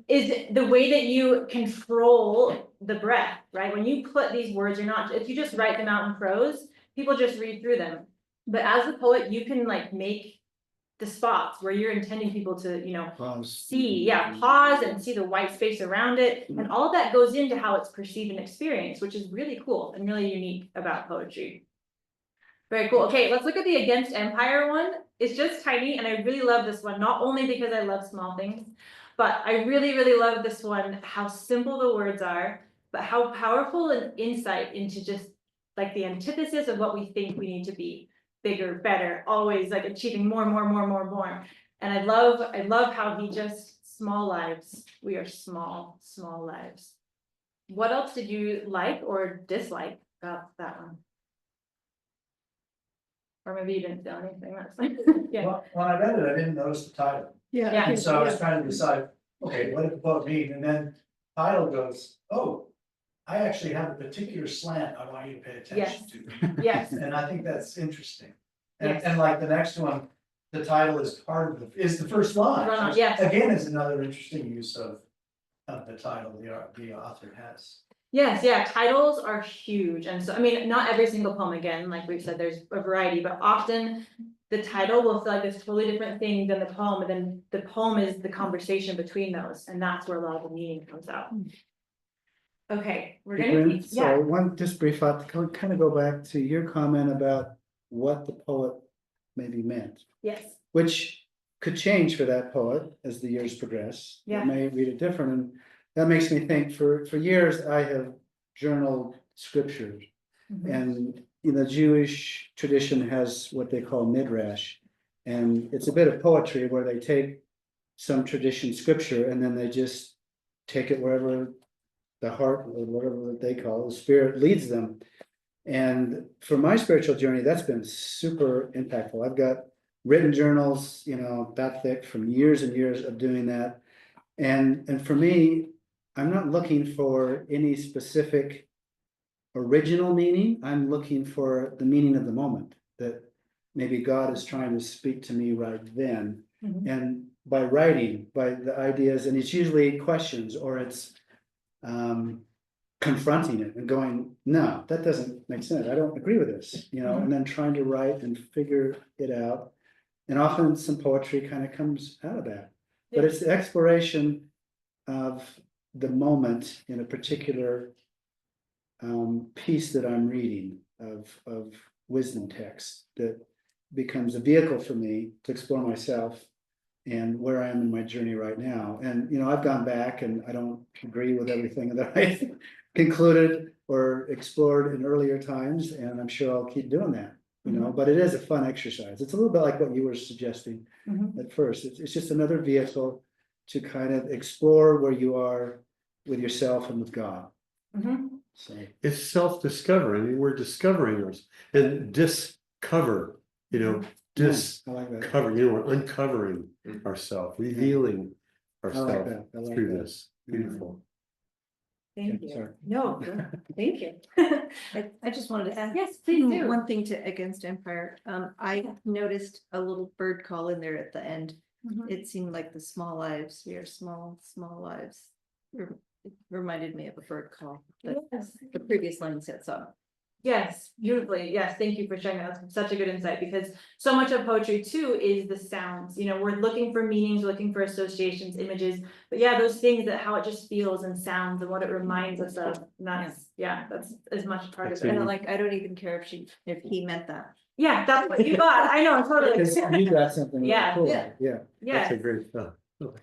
Is the way that you control the breath, right? When you put these words, if you just write them out in prose, people just read through them. But as a poet, you can like make the spots where you're intending people to, Pause. pause and see the white space around it. And all of that goes into how it's perceived and experienced, which is really cool and really unique about poetry. Very cool. Okay, let's look at the Against Empire one. It's just tiny and I really love this one, not only because I love small things, But I really, really love this one, how simple the words are, but how powerful an insight into just like the antithesis of what we think we need to be. Bigger, better, always like achieving more. And I love how he just, small lives, we are small lives. What else did you like or dislike about that one? Or maybe you didn't feel anything, that's fine. Yeah, Well, when I read it, I didn't notice the title. Yeah. Yeah. And so I was yeah. trying to decide, okay, what did the poet mean? And then title goes, oh, I actually have a particular slant I want you to pay attention to. yes, And I think that's interesting. And, Yes. and like the next one, the title is part of the, is the first line. Run on, which yes. Again, is another interesting use of the title the author has. yes, yeah, titles are huge, and so, I mean, not every single poem, again, like we've said, there's a variety, but often the title will feel like this totally different thing than the poem, and then the poem is the conversation between those, and that's where a lot of the meaning comes out. Okay, we're gonna, Brent, yeah, so one just brief thought, to kind of go back to your comment about what the poet maybe meant, yes, which could change for that poet as the years progress. Yeah. You may read it different, and that makes me think, for years, I have journaled scriptures. Mhm. And the Jewish tradition has what they call midrash. And it's a bit of poetry where they take some tradition scripture and then they just take it wherever the heart, or whatever they call it, the spirit leads them. And for my spiritual journey, that's been super impactful. I've got written journals, that thick, from years and years of doing that. And for me, I'm not looking for any specific original meaning. I'm looking for the meaning of the moment, that maybe God is trying to speak to me right then. Mhm. And by writing, by the ideas, and it's usually questions, or it's confronting it and going, no, that doesn't make sense. I don't agree with this, and then trying to write and figure it out. And often some poetry kind of comes out of that. But it's the exploration of the moment in a particular piece that I'm reading of wisdom text that becomes a vehicle for me to explore myself and where I am in my journey right now. And, I've gone back and I don't agree with everything that I concluded or explored in earlier times, and I'm sure I'll keep doing that, but it is a fun exercise. It's a little bit like what you were suggesting Mhm. at first. It's just another vehicle to kind of explore where you are with yourself and with God. Mhm. So, It's self-discovery. I mean, we're discovering ours and discover, I like that. discover, we're uncovering ourselves, revealing I like ourselves that. I like through that. this. Beautiful. Thank Okay, you. sorry. No, thank you. I just wanted to add. Yes, please do. One thing to Against Empire, I noticed a little bird call in there at the end. Mhm. It seemed like the small lives, we are small lives. It reminded me of a bird call, but Yes. the previous line said so. Yes, beautifully. Yes, thank you for sharing that. That's such a good insight, because so much of poetry too is the sounds. We're looking for meanings, looking for associations, images, but yeah, those things, that how it just feels and sounds and what it reminds us of. And that's as much part of And it. I don't even care if he meant that. Yeah, that's what you thought. I know, totally. Because you got something. really Yeah. cool. Yeah. Yeah. Yes. That's a great thought.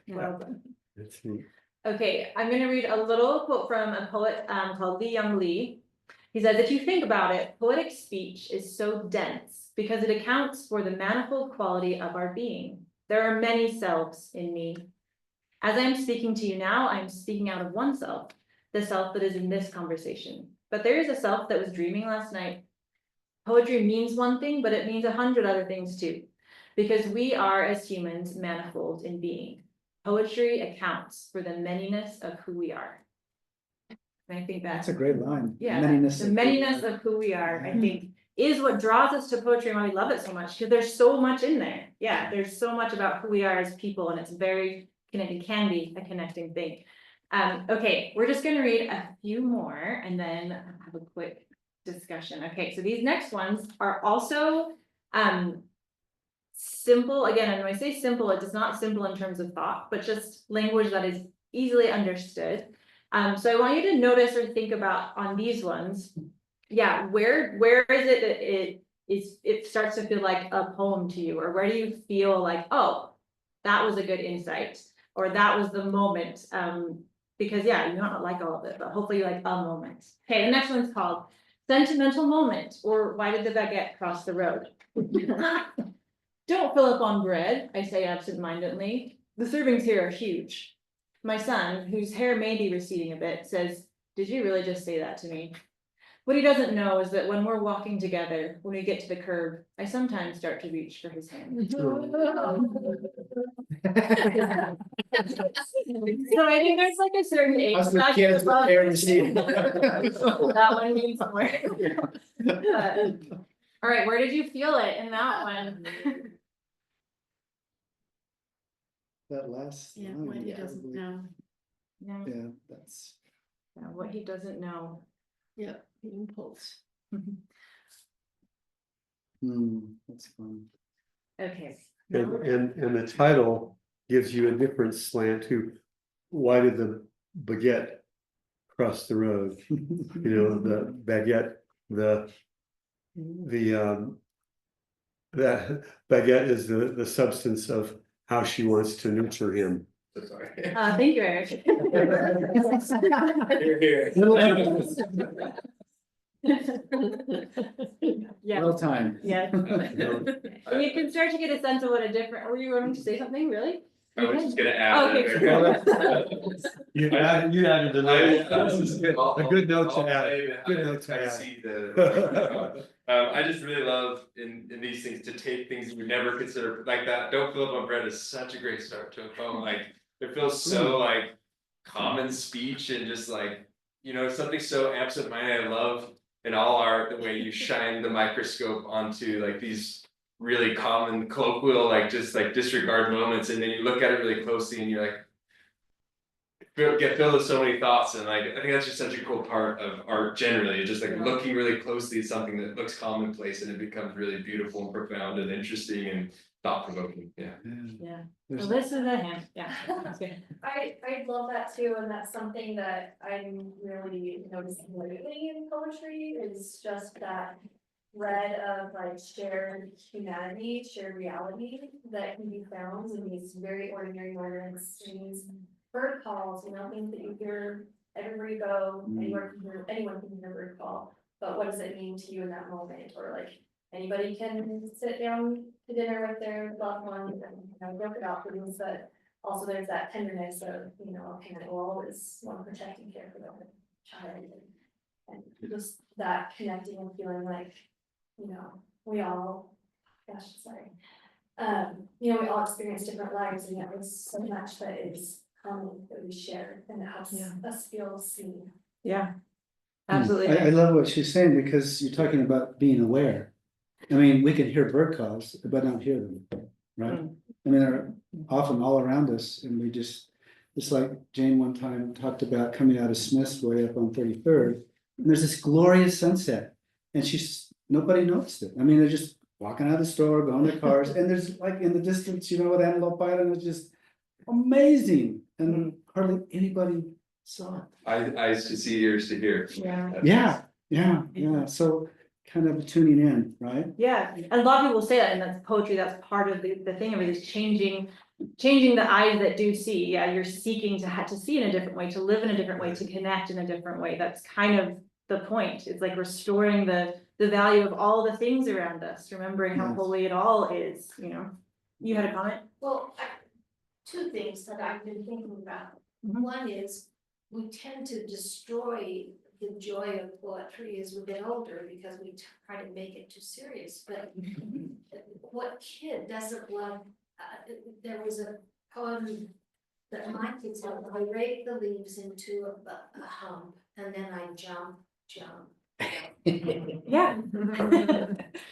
Well done. That's neat. Okay, I'm gonna read a little quote from a poet called Lee Young Lee. He says, if you think about it, poetic speech is so dense because it accounts for the manifold quality of our being. There are many selves in me. As I am speaking to you now, I am speaking out of one self, the self that is in this conversation. But there is a self that was dreaming last night. Poetry means one thing, but it means 100 other things too, because we are, as humans, manifold in being. Poetry accounts for the manyness of who we are. And I think That's a great line. yeah, Manyness the of- manyness of who we are, I think, is what draws us to poetry and why we love it so much, because there's so much in there. Yeah, there's so much about who we are as people, and it's very connected, can be a connecting thing. Okay, we're just gonna read a few more and then have a quick discussion. Okay, so these next ones are also simple. Again, and when I say simple, it is not simple in terms of thought, but just language that is easily understood. So I want you to notice or think about on these ones. Yeah, where is it that it starts to feel like a poem to you, or where do you feel like, oh, that was a good insight? or that was the moment, because yeah, you might not like all of it, but hopefully you like a moment. Okay, the next one's called sentimental moment, or why did the baguette cross the road? Don't fill up on bread, I say absentmindedly. The servings here are huge. My son, whose hair may be receding a bit, says, "Did you really just say that to me?" What he doesn't know is that when we're walking together, when we get to the curb, I sometimes start to reach for his hand. So I think there's like a certain age. Us the not kids just with love- hair receding. That one means somewhere. All right, where did you feel it in that one? That last. Yeah, line what he is doesn't probably- know. Yeah, Yeah, that's. what he doesn't know. Yeah, the impulse. That's fun. Okay. And the title gives you a different slant to why did the baguette cross the road? You know, the baguette, that baguette is the substance of how she wants to nurture him. So sorry. Thank you, Eric. You're here. Yeah, Well timed. yeah. You can start to get a sense of what a different, were you going to say something, really? I was just gonna add. Okay. You added This is good. a good note to I'll add. blame it. Good note to I add. see I just really love in these things to take things you never consider like that. Don't fill up on bread is such a great start to a poem. Like it feels so like common speech and just like, you know, something so absent-minded. I love in all art the way you shine the microscope onto like these really common colloquial, like just like disregard moments, and then you look at it really closely and you're like, get filled with so many thoughts. And like I think that's just such a cool part of art generally, just like looking really closely at something that looks commonplace and it becomes really beautiful and profound and interesting and thought-provoking. Yeah. Yeah, There's- Alyssa the hand, yeah, that's good. I love that too, and that's something that I'm really noticing lately in poetry is just that thread of like shared humanity, shared reality that can be found in these very ordinary moments, in these bird calls, you know, things that you hear everywhere you go, anywhere you hear, anyone can hear a bird call, but what does it mean to you in that moment? Or like anybody can sit down to dinner with their loved ones and, you know, work it out for things, but also there's that tenderness of, you know, a parent will always want to protect and care for their child. And just that connecting and feeling like, you know, we all, gosh, sorry. You know, we all experience different lives and yet there's so much that is common that we share and it helps us feel seen. Yeah, absolutely. I love what she's saying because you're talking about being aware. I mean, we can hear bird calls, but not hear them, right? I mean, they're often all around us and we just, it's like Jane one time talked about coming out of Smith's way up on 33rd. And there's this glorious sunset and nobody noticed it. I mean, they're just walking out of the store, going to their cars, and there's like in the distance, you know, what Antelope Island is just amazing. And hardly anybody saw it. Eyes to see, ears to hear. Yeah. Yeah. So kind of tuning in, right? Yeah, and a lot of people say that, and that's poetry, that's part of the thing of it is changing the eyes that do see. Yeah, you're seeking to see in a different way, to live in a different way, to connect in a different way. That's kind of the point. It's like restoring the value of all the things around us, remembering how Yes. holy it all is, you know. You had a comment? Well, two things that I've been thinking about. One is we tend to destroy the joy of poetry as we get older because we try to make it too serious, but what kid doesn't love, there was a poem that my kids love, I rake the leaves into a hump and then I jump. Yeah.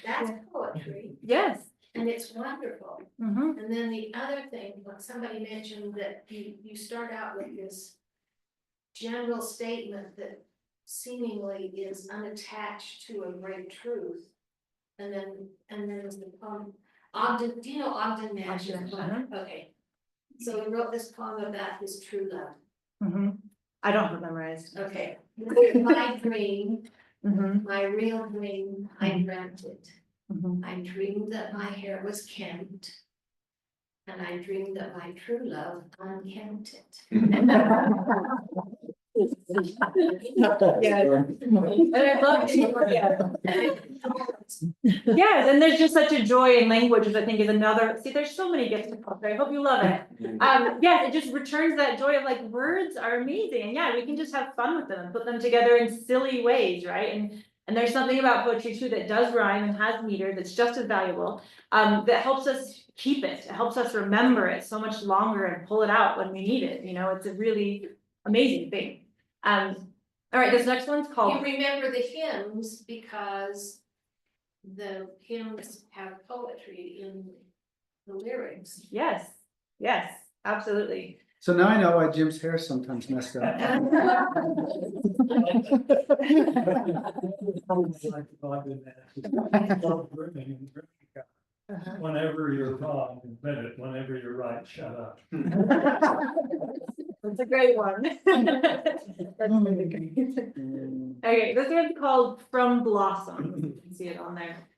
That's poetry Yes. and it's wonderful. Mhm. And then the other thing, when somebody mentioned that you start out with this general statement that seemingly is unattached to a great truth. And then there's the poem, Ogden, do you know Ogden Nash? Okay, so he wrote this poem about his true love. I don't have it memorized. Okay, my dream, Mhm. my real dream, I dreamt it. Mhm. I dreamed that my hair was kempt. And I dreamed that my true love uncounted. Yeah. And I love, yes, and there's just such a joy in language, which I think is another, see, there's so many gifts to culture, I hope you love it. Yes, it just returns that joy of like, words are amazing, and yeah, we can just have fun with them, and put them together in silly ways, right? And there's something about poetry too that does rhyme and has meter that's just as valuable, that helps us keep it helps us remember it so much longer and pull it out when we need it, you know, it's a really amazing thing. All right, this next one's You called, remember the hymns because the hymns have poetry in the lyrics. yes, absolutely. So now I know why Jim's hair is sometimes messed up. Whenever you're wrong, admit it. Whenever you're right, shut up. That's a great one. That's really great. Okay, this one's called From Blossom. You can see it on there.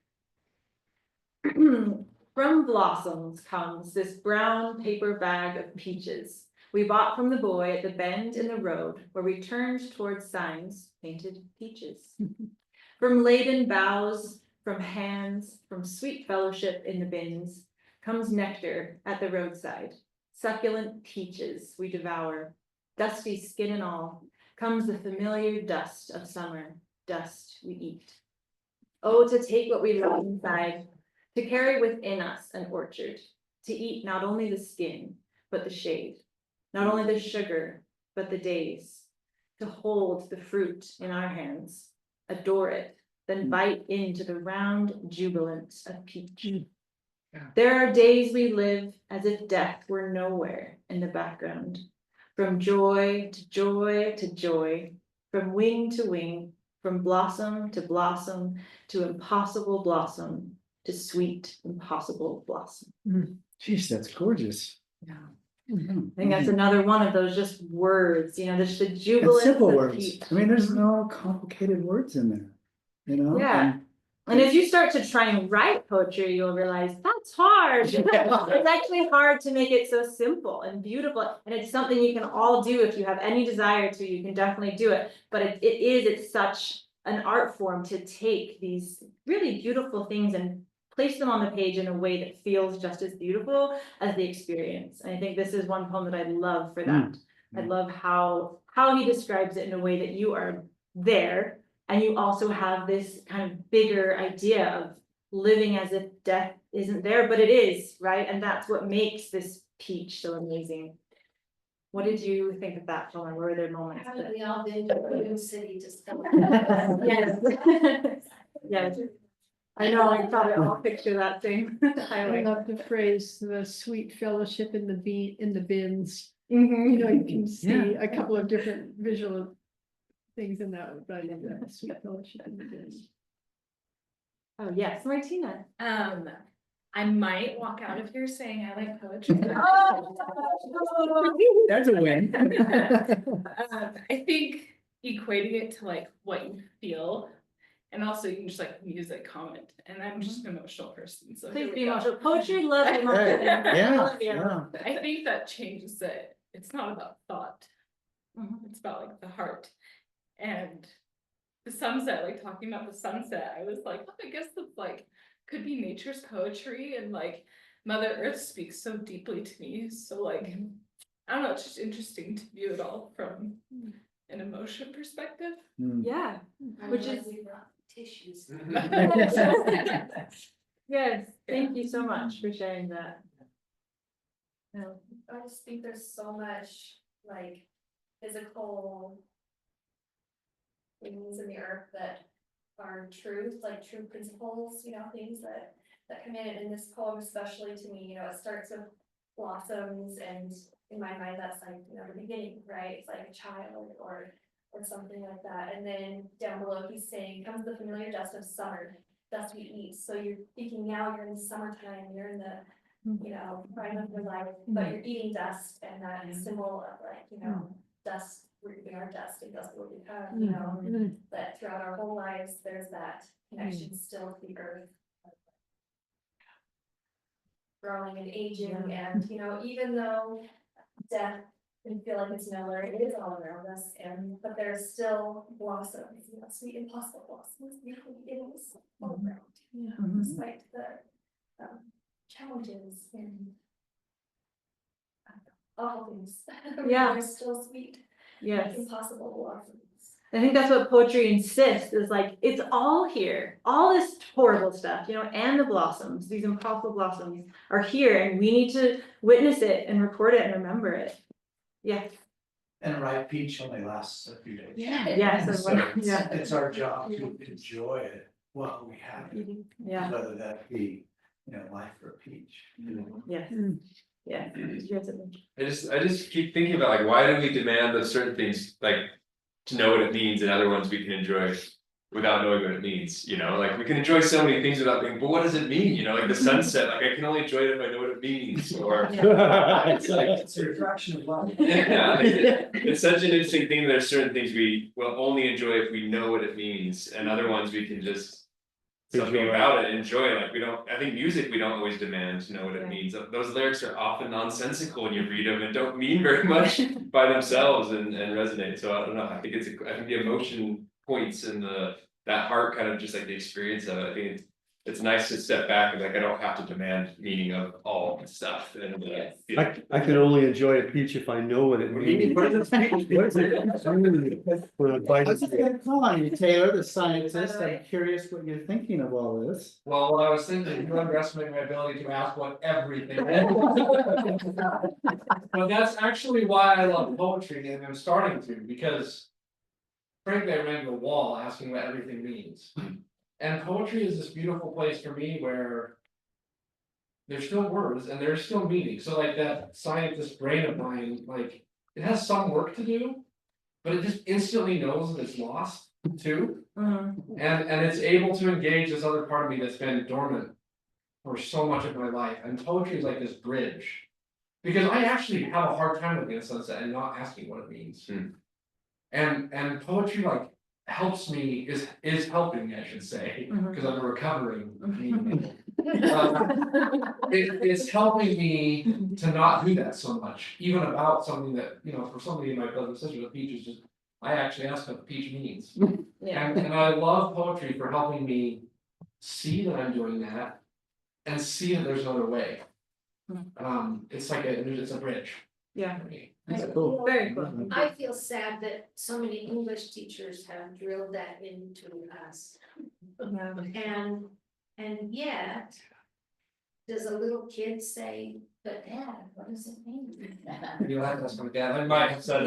From blossoms comes this brown paper bag of peaches we bought from the boy at the bend in the road where we turned towards signs painted peaches. From laden boughs, from hands, from sweet fellowship in the bins, comes nectar at the roadside. Succulent peaches we devour, dusty skin and all, comes the familiar dust of summer, dust we eat. Oh, to take what we love inside, to carry within us an orchard, to eat not only the skin, but the shade, not only the sugar, but the days, to hold the fruit in our hands, adore it, then bite into the round jubilance of peach. There are days we live as if death were nowhere in the background, from joy to joy to joy, from wing to wing, from blossom to impossible blossom, to sweet impossible blossom. Geez, that's gorgeous. Yeah. Mhm. I think that's another one of those just words, you know, there's the And jubilance simple of words. peach. I mean, there's no complicated words in there, you know? Yeah. And as you start to try and write poetry, you'll realize that's hard. It's actually hard to make it so simple and beautiful. And it's something you can all do if you have any desire to, you can definitely do it. But it's such an art form to take these really beautiful things and place them on the page in a way that feels just as beautiful as the experience. And I think this is one poem that I love for that. I love how he describes it in a way that you are there. And you also have this kind of bigger idea of living as if death isn't there, but it is, right? And that's what makes this peach so amazing. What did you think of that poem? Were there moments? Haven't we all been to Queen City to study? Yes. Yes. I know, I probably all picture that same I highway. love the phrase, the sweet fellowship in the bins. Mhm. You know, you can see a couple of different visual things in that, but I love that sweet fellowship in the bins. Oh, yes, Martina. I might walk out of here saying I like poetry. That's a win. I think equating it to like what you feel. And also you can just like music comment, and I'm just an emotional person, so. Please here be we go. emotional. Poetry loves emotion. Yeah, Yeah. I think that changes it. It's not about thought. Mhm. It's about like the heart. And the sunset, like talking about the sunset, I was like, oh, I guess that's like, could be nature's poetry, and like Mother Earth speaks so deeply to me. So like, I don't know, it's just interesting to view it all from an emotion perspective. Yeah, which is. We brought tissues. Yes, thank you so much for sharing that. No. I just think there's so much like physical things in the earth that are truth, like true principles, you know, things that come in this poem, especially to me, you know, it starts with blossoms, and in my mind, that's like, you know, the beginning, right? It's like a child or something like that. And then down below, he's saying, comes the familiar dust of summer, dust we eat. So you're thinking now you're in the summertime, you're in the, you know, prime of your life, but you're eating dust, and that symbol of like, you know, dust, we are dust, and dust will become, you know, that throughout our whole lives, there's that connection still to the earth. growing and aging, and, you know, even though death can feel like it's nowhere, it is all around us, and, but there's still blossoms, you know, sweet impossible blossoms, it is all around, despite the, challenges and awful things. Yeah. There's still sweet, Yes. impossible blossoms. I think that's what poetry insists is like, it's all here, all this horrible stuff, you know, and the blossoms, these impossible blossoms are here and we need to witness it and record it and remember it. Yeah. And a ripe peach only lasts a few days. Yes. And so it's, Yeah. it's our job to enjoy it while we have it, Yeah. whether that be, you know, life or a peach. You know? Yes. Yeah. I just keep thinking about like, why do we demand of certain things, like, to know what it means, and other ones we can enjoy without knowing what it means, you know, like we can enjoy so many things without thinking, but what does it mean, you know, like the sunset, like I can only enjoy it if I know what it means, or. It's like, It's a refraction of life. yeah, like, it's such an interesting thing, there's certain things we will only enjoy if we know what it means, and other ones we can just. Something Enjoy. about it, enjoy, like we don't, I think music, we don't always demand to know what it means, those lyrics are often nonsensical when you read them and don't mean very much by themselves and resonate, so I don't know, I think I think the emotion points and that heart kind of just like the experience of it, I think it's nice to step back and like, I don't have to demand meaning of all stuff and I can only enjoy a peach if I know what it means. What is it? When I bite I was it. just gonna call on you, Taylor, the scientist. I'm curious what you're thinking of all this. Well, what I was thinking, you underestimate my ability to ask what everything is. But that's actually why I love poetry, and I'm starting to, because frankly, I ran to a wall asking what everything means. And poetry is this beautiful place for me where there's still words and there's still meaning. So like that scientist brain of mine, like it has some work to do, but it just instantly knows that it's lost too. And it's able to engage this other part of me that's been dormant for so much of my life. And poetry is like this bridge. Because I actually have a hard time looking at sunset and not asking what it means. And poetry like helps me, is helping me, I should say, because I'm a recovering comedian. It's helping me to not do that so much, even about something that, you know, for somebody in my brother and sister, the peach is just, I actually ask what the peach means. And I love poetry for helping me see that I'm doing that and see that there's another way. It's like it's a bridge. Yeah. For me. That's cool. Very cool. I feel sad that so many English teachers have drilled that into us. And yet, does a little kid say, but Dad, what does it mean? You like that's my dad, I might have said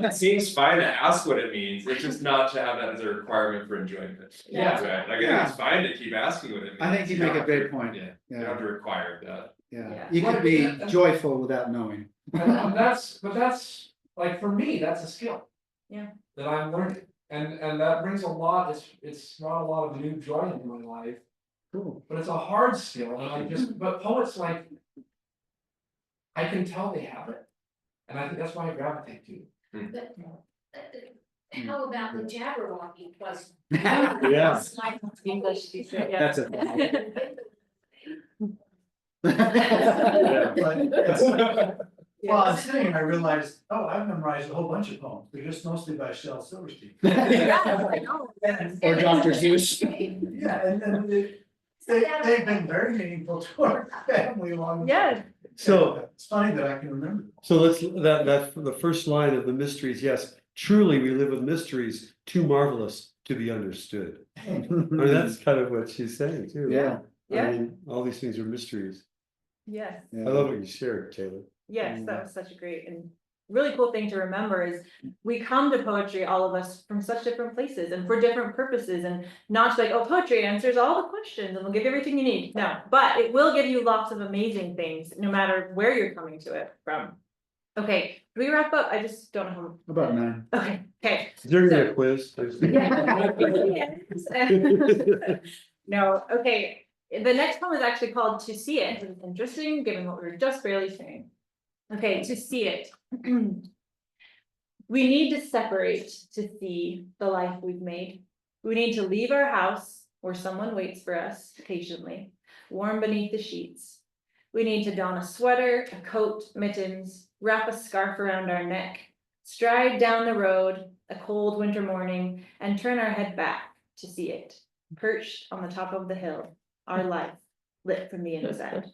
It seems fine to ask what it means, it's just not to have that as a requirement for enjoyment. Yeah. Right, like I think it's fine to keep asking what it means. I think you make a great point. Yeah, you don't have to require that. Yeah, you can be joyful without knowing. And that's like, for me, that's a skill. Yeah. That I'm learning, and that brings a lot, it's brought a lot of new joy into my life. Cool. But it's a hard skill, and I just, but poets like. I can tell they have it, and I think that's why I gravitate to. But how about the Jabberwocky was? Yeah. English teacher, yeah. That's it. Well, I was sitting and I realized, oh, I've memorized a whole bunch of poems, they're just mostly by Shel Silverstein. Or Dr. Seuss. Yeah, and they've been very meaningful to our family along. the way. So, It's funny that I can remember. so let's, that, the first line of the mysteries, yes, truly we live with mysteries too marvelous to be understood. I mean, that's kind of what she's saying too. Yeah. I mean, all these things are mysteries. Yes. I love what you shared, Taylor. Yes, that was such a great and really cool thing to remember is we come to poetry, all of us from such different places and for different purposes, and not like, oh, poetry answers all the questions and will give you everything you need. No, but it will give you lots of amazing things, no matter where you're coming to it from. Okay, do we wrap up? I just don't know About 9. how. Okay. Is there gonna be a quiz? No, okay. The next poem is actually called To See It, which is interesting, given what we were just barely saying. Okay, to see it. We need to separate to see the life we've made. We need to leave our house where someone waits for us patiently, warm beneath the sheets. We need to don a sweater, a coat, mittens, wrap a scarf around our neck, stride down the road, a cold winter morning, and turn our head back to see it, perched on the top of the hill, our life, lit from the inside.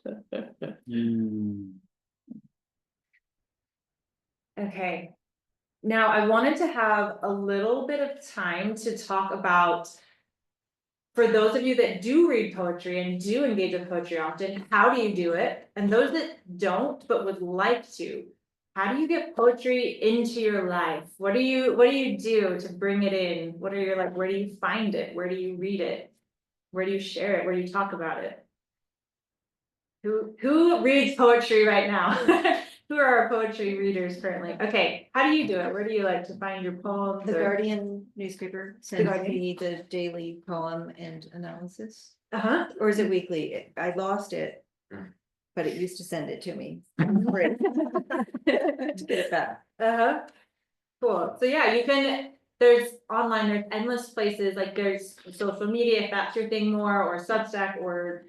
Okay. Now, I wanted to have a little bit of time to talk about, for those of you that do read poetry and do engage with poetry often, how do you do it? And those that don't, but would like to, how do you get poetry into your life? What do you do to bring it in? What are your, like, where do you find it? Where do you read it? Where do you share it? Where do you talk about it? Who reads poetry right now? Who are our poetry readers currently? Okay, how do you do it? Where do you like to find your poems? The or- Guardian newspaper sends Guardian? me the daily poem and analysis, Uh-huh. or is it weekly? I lost it. But it used to send it to me. Great. To get it back. Uh-huh. Cool. So yeah, you can, there's online, there's endless places, like there's social media, if that's your thing more, or Substack, or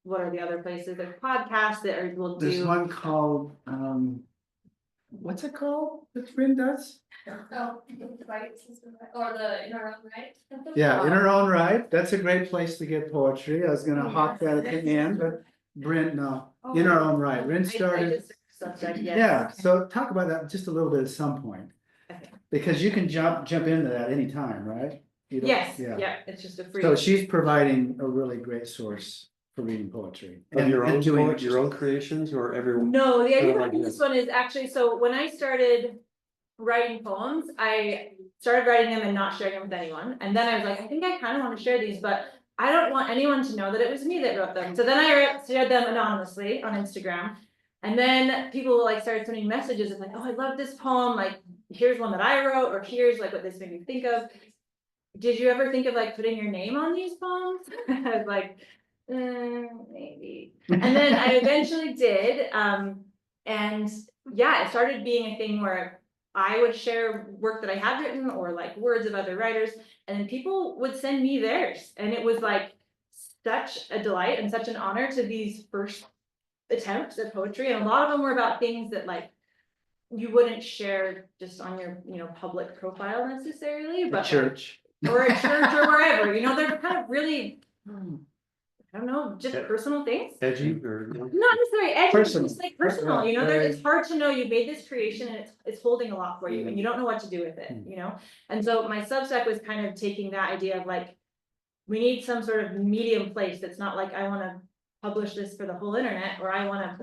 what are the other places? There's podcasts that are, will There's do. one called, what's it called that Bryn does? Oh, right, or the in our own right. Yeah, in her own right, that's a great place to get poetry, I was gonna Oh, hawk that at the end, but Bryn, no, in her own right, Bryn started. Substack, Yeah, yes. so talk about that just a little bit at some point, Okay. because you can jump into that anytime, right? You don't- Yes, Yeah, yeah, it's just a free. so she's providing a really great source for reading poetry. Of your and own, doing poet- your own creations or everyone? No, the idea like behind this. this one is actually, so when I started writing poems, I started writing them and not sharing them with anyone. And then I was like, I think I kind of want to share these, but I don't want anyone to know that it was me that wrote them. So then I shared them anonymously on Instagram. And then people like started sending messages of like, oh, I love this poem, like, here's one that I wrote, or here's like what this made me think of. Did you ever think of like putting your name on these poems? I was like, maybe. And then I eventually did, and yeah, it started being a thing where I would share work that I had written or like words of other writers, and then people would send me theirs. And it was like such a delight and such an honor to these first attempts at poetry. And a lot of them were about things that like you wouldn't share just on your, public profile necessarily, but Church. or at church or wherever, they're kind of really, I don't know, just Yeah. personal things. Edgy or? Not necessarily edgy, Personal. just like personal, Yeah, it's hard to know you made this creation and it's holding a lot for you and you don't know what to do with it, And so my Substack was kind of taking that idea of like, we need some sort of medium place that's not like, I wanna publish this for the whole internet, or I wanna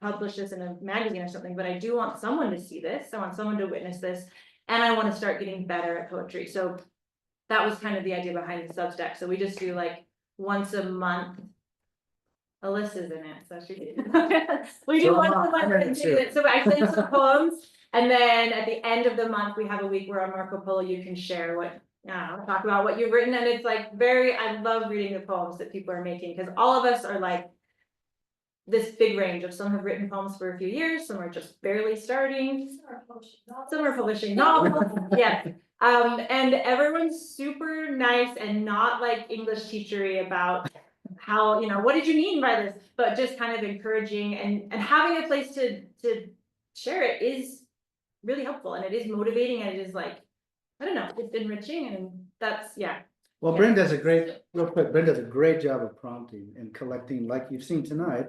publish this in a magazine or something, but I do want someone to see this, I want someone to witness this, and I wanna start getting better at poetry, so that was kind of the idea behind the Substack, so we just do like once a month. Alyssa's in it, so she did. We do So once a I'm month, in it and do too. it. So I send some poems, and then at the end of the month, we have a week where on Marco Polo, you can share what, talk about what you've written, and it's like I love reading the poems that people are making, because all of us are like this big range of some have written poems for a few years, some are just barely starting, some are publishing novels, yeah. And everyone's super nice and not like English teachery about how, what did you mean by this? But just kind of encouraging and having a place to share it is really helpful, and it is motivating, and it is like, I don't know, it's enriching, and that's, yeah. Well, Yeah. Bryn does a great job of prompting and collecting, like you've seen tonight,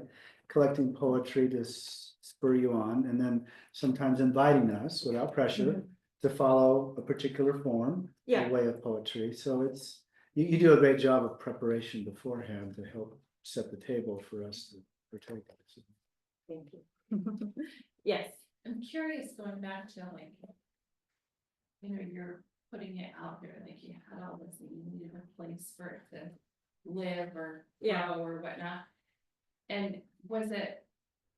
collecting poetry to spur you on, and then sometimes inviting us without pressure to follow a particular form, Yeah. a way of poetry. So it's, you do a great job of preparation beforehand to help set the table for us to partake. Thank you. Yes. I'm curious, going back to like, you're putting it out there, like you had all this, and you needed a place for it to live or Yeah. grow or whatnot. And was it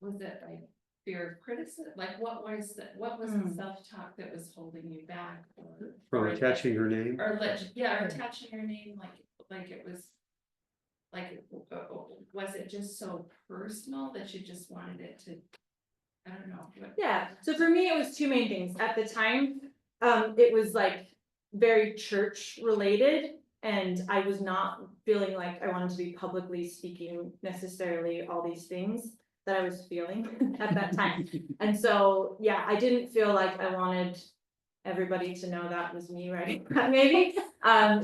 like fear of criticism? Like what was the self-talk that was holding you back? From attaching her name? Or attaching your name, like it was. Like, was it just so personal that you just wanted it to, I don't know. Yeah, so for me, it was two main things. At the time, it was like very church related. And I was not feeling like I wanted to be publicly speaking necessarily all these things that I was feeling at that time. And so, yeah, I didn't feel like I wanted everybody to know that was me writing that maybe.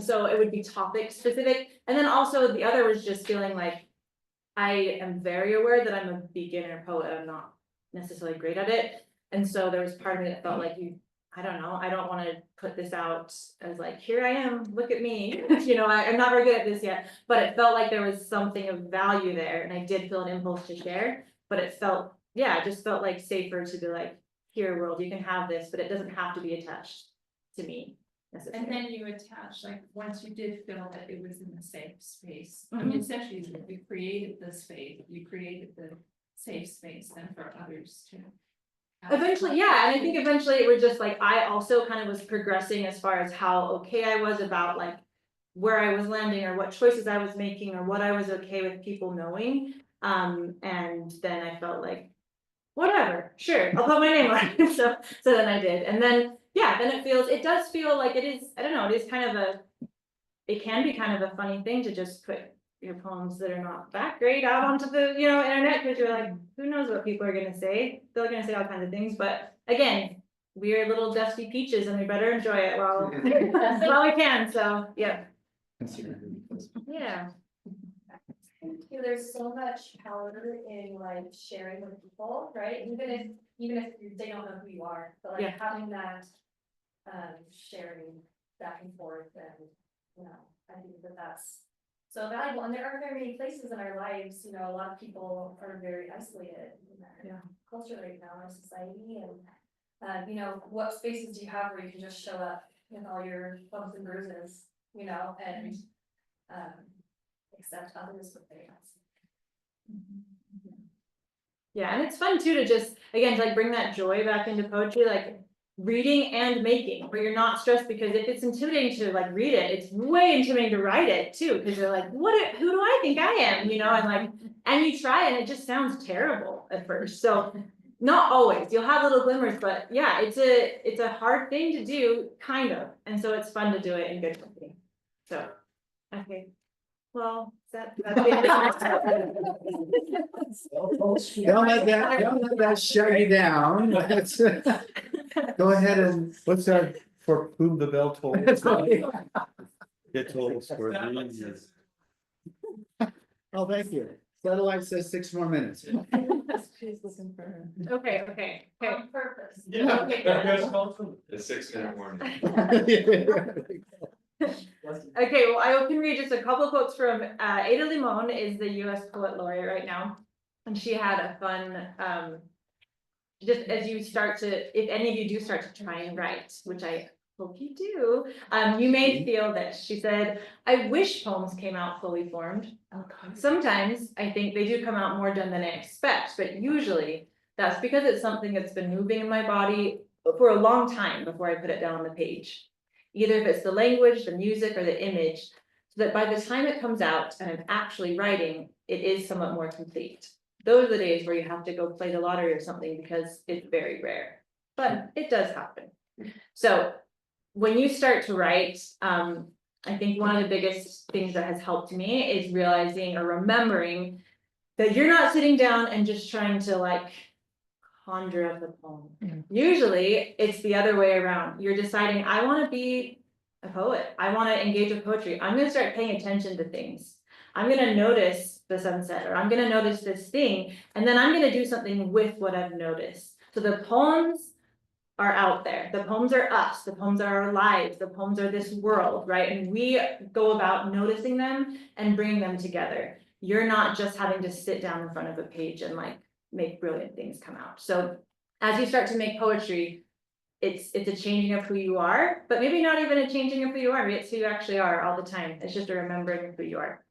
So it would be topic specific. And then also the other was just feeling like I am very aware that I'm a beginner poet. I'm not necessarily great at it. And so there was part of me that felt like I don't know, I don't want to put this out as like, here I am, look at me. You know, I'm not very good at this yet, but it felt like there was something of value there. And I did feel an impulse to share, but it felt, yeah, it just felt like safer to be like, here world, you can have this, but it doesn't have to be attached to me. And then you attach, like, once you did feel that it was in a safe space, I mean, essentially, you created the space, you created the safe space then for others to. Eventually, yeah, and I think eventually it was just like, I also kind of was progressing as far as how okay I was about like where I was landing or what choices I was making or what I was okay with people knowing. And then I felt like, whatever, sure, I'll put my name on it. So then I did. And then, yeah, then it does feel like it is, I don't know, it is kind of it can be kind of a funny thing to just put your poems that are not that great out onto the, internet, because you're like, who knows what people are gonna say? They're gonna say all kinds of things, but again, we're little dusty peaches and we better enjoy it while while we can, so, yeah. Yeah. There's so much power in like sharing with people, right? Even if they don't know who you are, but like Yeah. having that sharing back and forth, and I think that's so valuable. And there are very many places in our lives, a lot of people are very isolated in our culture right now, in our society, and what spaces do you have where you can just show up with all your bumps and bruises, and accept others with their Yeah, and it's fun too to just, again, to like bring that joy back into poetry, like reading and making, where you're not stressed, because if it's intimidating to like read it, it's way intimidating to write it too, because you're like, who do I think I am, and you try and it just sounds terrible at first. So not always, you'll have little glimmers, but yeah, it's a hard thing to do, kind of, and so it's fun to do it in good company. So, okay. Well, that's Don't let that shut you down. Go ahead and. What's that for whom the bell tolls? It tolls for me. Oh, thank you. Satellite says 6 more minutes. She's looking for her. Okay. on purpose. Yeah, Okay. that goes cultural. The 6-minute warning. Okay, well, I can read just a couple quotes from Ada Limon is the US Poet Laureate right now. And she had a fun, just as you start to, if any of you do start to try and write, which I hope you do, you may feel this. She said, I wish poems came out fully formed. Sometimes I think they do come out more done than I expect, but usually that's because it's something that's been moving in my body for a long time before I put it down on the page. Either if it's the language, the music, or the image, so that by the time it comes out and I'm actually writing, it is somewhat more complete. Those are the days where you have to go play the lottery or something, because it's very rare, but it does happen. So when you start to write, I think one of the biggest things that has helped me is realizing or remembering that you're not sitting down and just trying to like conjure up a poem. Usually it's the other way around. You're deciding, I want to be a poet. I want to engage with poetry. I'm going to start paying attention to things. I'm going to notice the sunset, or I'm going to notice this thing, and then I'm going to do something with what I've noticed. So the poems are out there. The poems are us. The poems are our lives. The poems are this world, right? And we go about noticing them and bringing them together. You're not just having to sit down in front of a page and like make brilliant things come out. So as you start to make poetry, it's a changing of who you are, but maybe not even a changing of who you are. Maybe it's who you actually are all the time. It's just a remembering of who you are.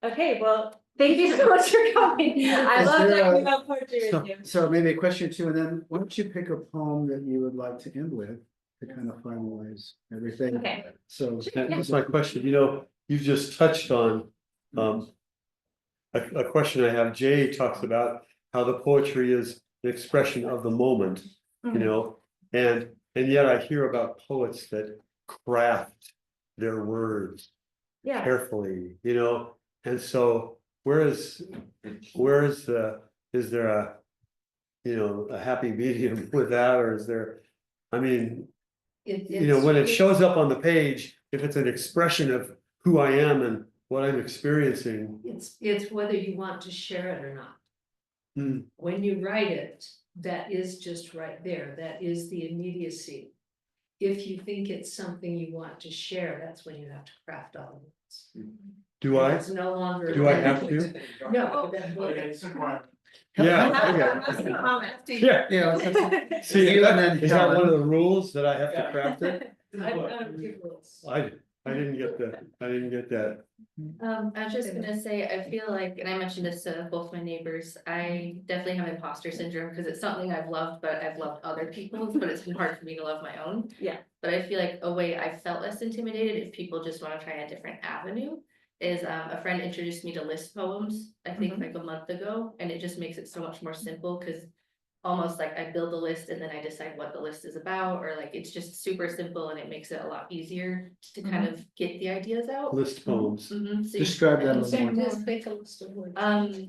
Okay, well, thank you so much for coming. I love talking about poetry with you. So maybe a question or two, and then why don't you pick a poem that you would like to end with to kind of finalize everything? Okay. So That's my question. You just touched on a question I have. Jay talks about how the poetry is the expression of the moment, and yet I hear about poets that craft their words Yeah, carefully, you know, and so whereas the, is there a, you know, a happy medium with that, or is there, I mean, you know, when it shows up on the page, if it's an expression of who I am and what I'm experiencing. It's whether you want to share it or not. Hmm. When you write it, that is just right there, that is the immediacy. If you think it's something you want to share, that's when you have to craft all of it. Do I? It's no longer. Do I have to? No. Yeah, okay. Yeah. See, You and then is that one Helen. of the rules that I have to craft it? I don't give rules. I didn't get that. I was just gonna say, I feel like, and I mentioned this to both my neighbors, I definitely have imposter syndrome, because it's something I've loved, but I've loved other people's, but it's been hard for me to love my own. Yeah. But I feel like a way I felt less intimidated if people just wanna try a different avenue is, a friend introduced me to list poems, I think like a month ago, and it just makes it so much more simple, cause almost like I build a list and then I decide what the list is about, or like it's just super simple and it makes it a lot easier to kind of get the ideas out. List poems. Mhm, so you- Describe that a little more. Just make a list of words.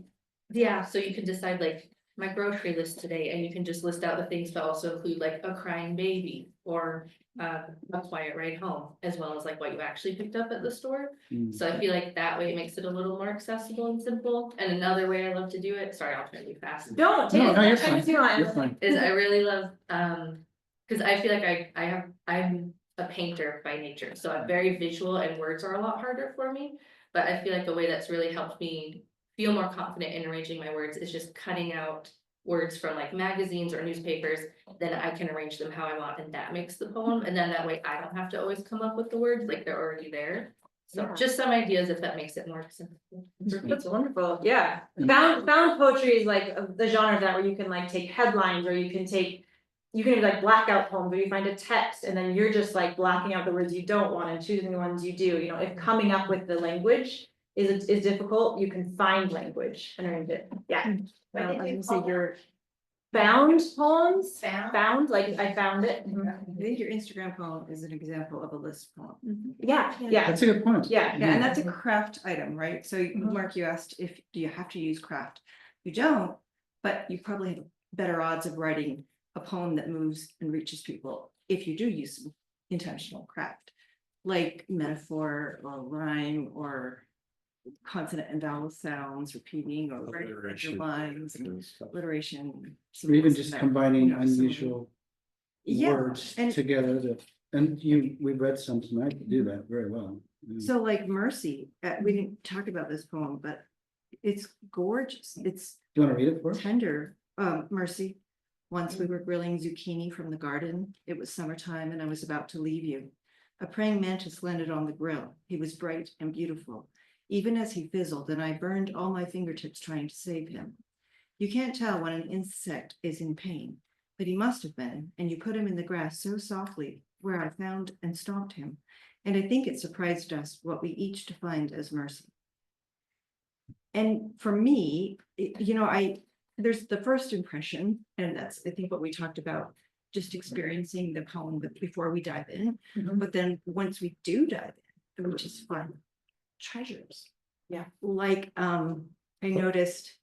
Yeah, so you can decide like my grocery list today, and you can just list out the things to also include like a crying baby or a quiet ride home, as well as like what you actually picked up at the store. Mm. So I feel like that way it makes it a little more accessible and simple. And another way I love to do it, sorry, I'll try to be fast. don't. No, take no, you're as much fine. as you want. You're fine. Is I really love, cause I feel like I'm a painter by nature, so I'm very visual and words are a lot harder for me. But I feel like a way that's really helped me feel more confident in arranging my words is just cutting out words from like magazines or newspapers, then I can arrange them how I want, and that makes the poem, and then that way I don't have to always come up with the words, like they're already there. So Yeah. just some ideas if that makes it more simple. That's wonderful, yeah. Found poetry is like the genre of that where you can like take headlines, or you can take. You can do like blackout poems where you find a text and then you're just like blocking out the words you don't want and choosing the ones you do, you know, if coming up with the language is difficult, you can find language and arrange it, yeah. Well, I was gonna say your, Found poems, Found? like I found it, I think your Instagram poem is an example of a list poem. yeah, yeah, That's a good point. yeah. Yeah, and that's a craft item, right? So Mark, you asked if, do you have to use craft? You don't, but you probably have better odds of writing a poem that moves and reaches people if you do use some intentional craft, like metaphor or rhyme or consonant and vowel sounds repeating or writing Alliteration. lines, And stuff. alliteration. Or even symbols just in there, combining you know, some- unusual Yeah, words and- together that, and we've read some tonight that do that very well. Mm. So like Mercy, we didn't talk about this poem, but it's gorgeous. It's Do you want to read it for us? tender. Mercy. Once we were grilling zucchini from the garden. It was summertime and I was about to leave you. A praying mantis landed on the grill. He was bright and beautiful. Even as he fizzled, and I burned all my fingertips trying to save him. You can't tell when an insect is in pain, but he must have been, and you put him in the grass so softly where I found and stomped him. And I think it surprised us what we each defined as mercy. And for me, you know, there's the first impression, and that's, I think, what we talked about, just experiencing the poem before we dive in. But then once we do dive in, which is fun, treasures. Yeah. Like, I noticed,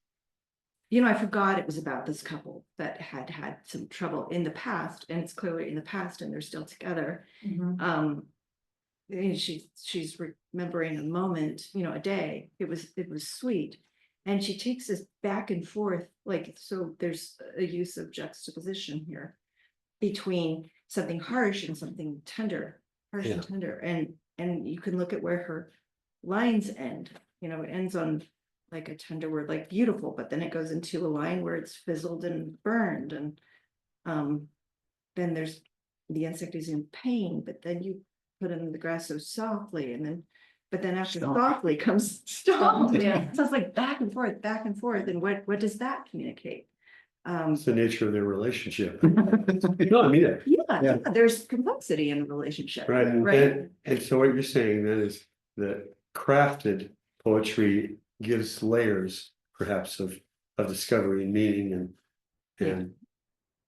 you know, I forgot it was about this couple that had had some trouble in the past, and it's clearly in the past and they're still together. And she's remembering a moment, you know, a day. It was sweet. And she takes this back and forth, like, so there's a use of juxtaposition here between something harsh and something tender, harsh and tender. And you can look at where her lines end, you know, it ends on like a tender word, like beautiful, but then it goes into a line where it's fizzled and burned. And then there's the insect is in pain, but then you put him in the grass so softly, and then but then after softly comes stomp. Yeah. So it's like back and forth, and what does that communicate? It's the nature of their relationship. No, I mean it. Yeah, there's complexity in a relationship. Right, Right. and so what you're saying then is that crafted poetry gives layers perhaps of discovery and meaning and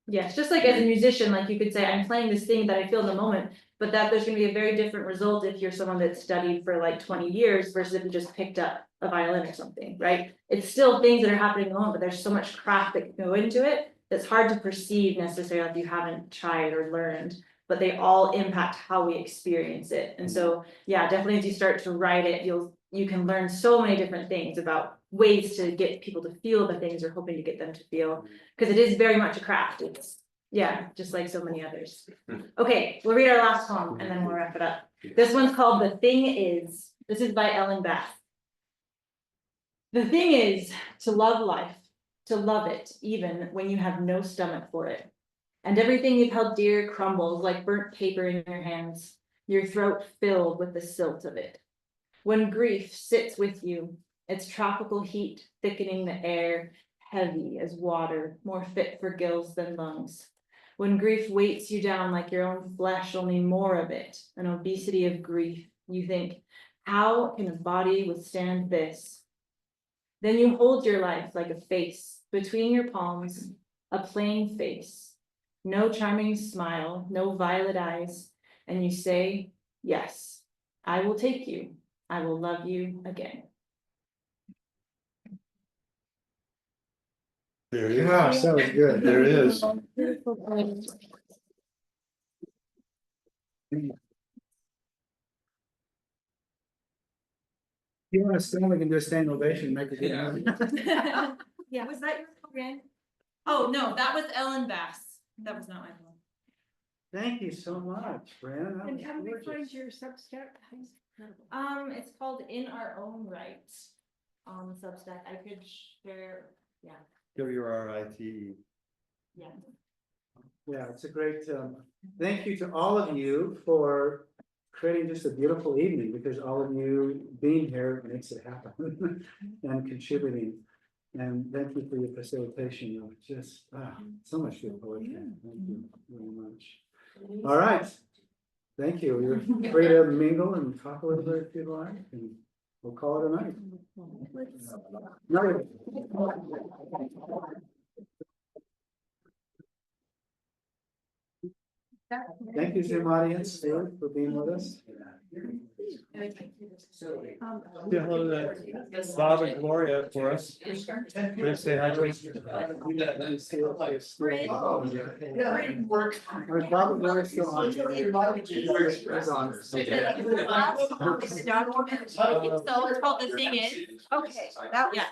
Yeah, it's just like as a musician, like you could say, I'm playing this thing that I feel in the moment, But that there's gonna be a very different result if you're someone that studied for like 20 years versus if you just picked up a violin or something, right? It's still things that are happening alone, but there's so much craft that can go into it. That's hard to perceive necessarily if you haven't tried or learned, but they all impact how we experience it. And so, yeah, definitely as you start to write it, you can learn so many different things about ways to get people to feel the things you're hoping to get them to feel. Because it is very much a craft. It's, yeah, just like so many others. Okay, we'll read our last poem and then we'll wrap it up. This one's called The Thing Is. This is by Ellen Bass. The thing is to love life, to love it, even when you have no stomach for it. And everything you've held dear crumbles like burnt paper in your hands, your throat filled with the silt of it. When grief sits with you, its tropical heat thickening the air, heavy as water, more fit for gills than lungs. When grief weights you down like your own flesh, only more of it, an obesity of grief, you think, how can a body withstand this? Then you hold your life like a face between your palms, a plain face, no charming smile, no violet eyes, and you say, yes, I will take you. I will love you again. There it is. Gosh, that was good. There it is. You want to stand, we can do a standing ovation, make it good. Yeah, was that your again? Oh, no, that was Ellen Bass. That was not my poem. Thank you so much, Fran. That And was how do we find gorgeous. your Substack? That's incredible. It's called In Our Own Right on Substack. I could share, yeah. WRITE. Yeah. Yeah, it's a great, thank you to all of you for creating just a beautiful evening, because all of you being here makes it happen and contributing. And thank you for your facilitation of just, so much good poetry. Thank you very much. All right. Thank you. You're free to mingle and talk a little bit if you'd like, and we'll call it a night. No. Thank you, Zoom audience, for being with us. Yeah, hello there. Bob and Gloria for us. Let's say hi. Bob and Gloria still on. It's on. So it's called The Thing Is. Okay, that was.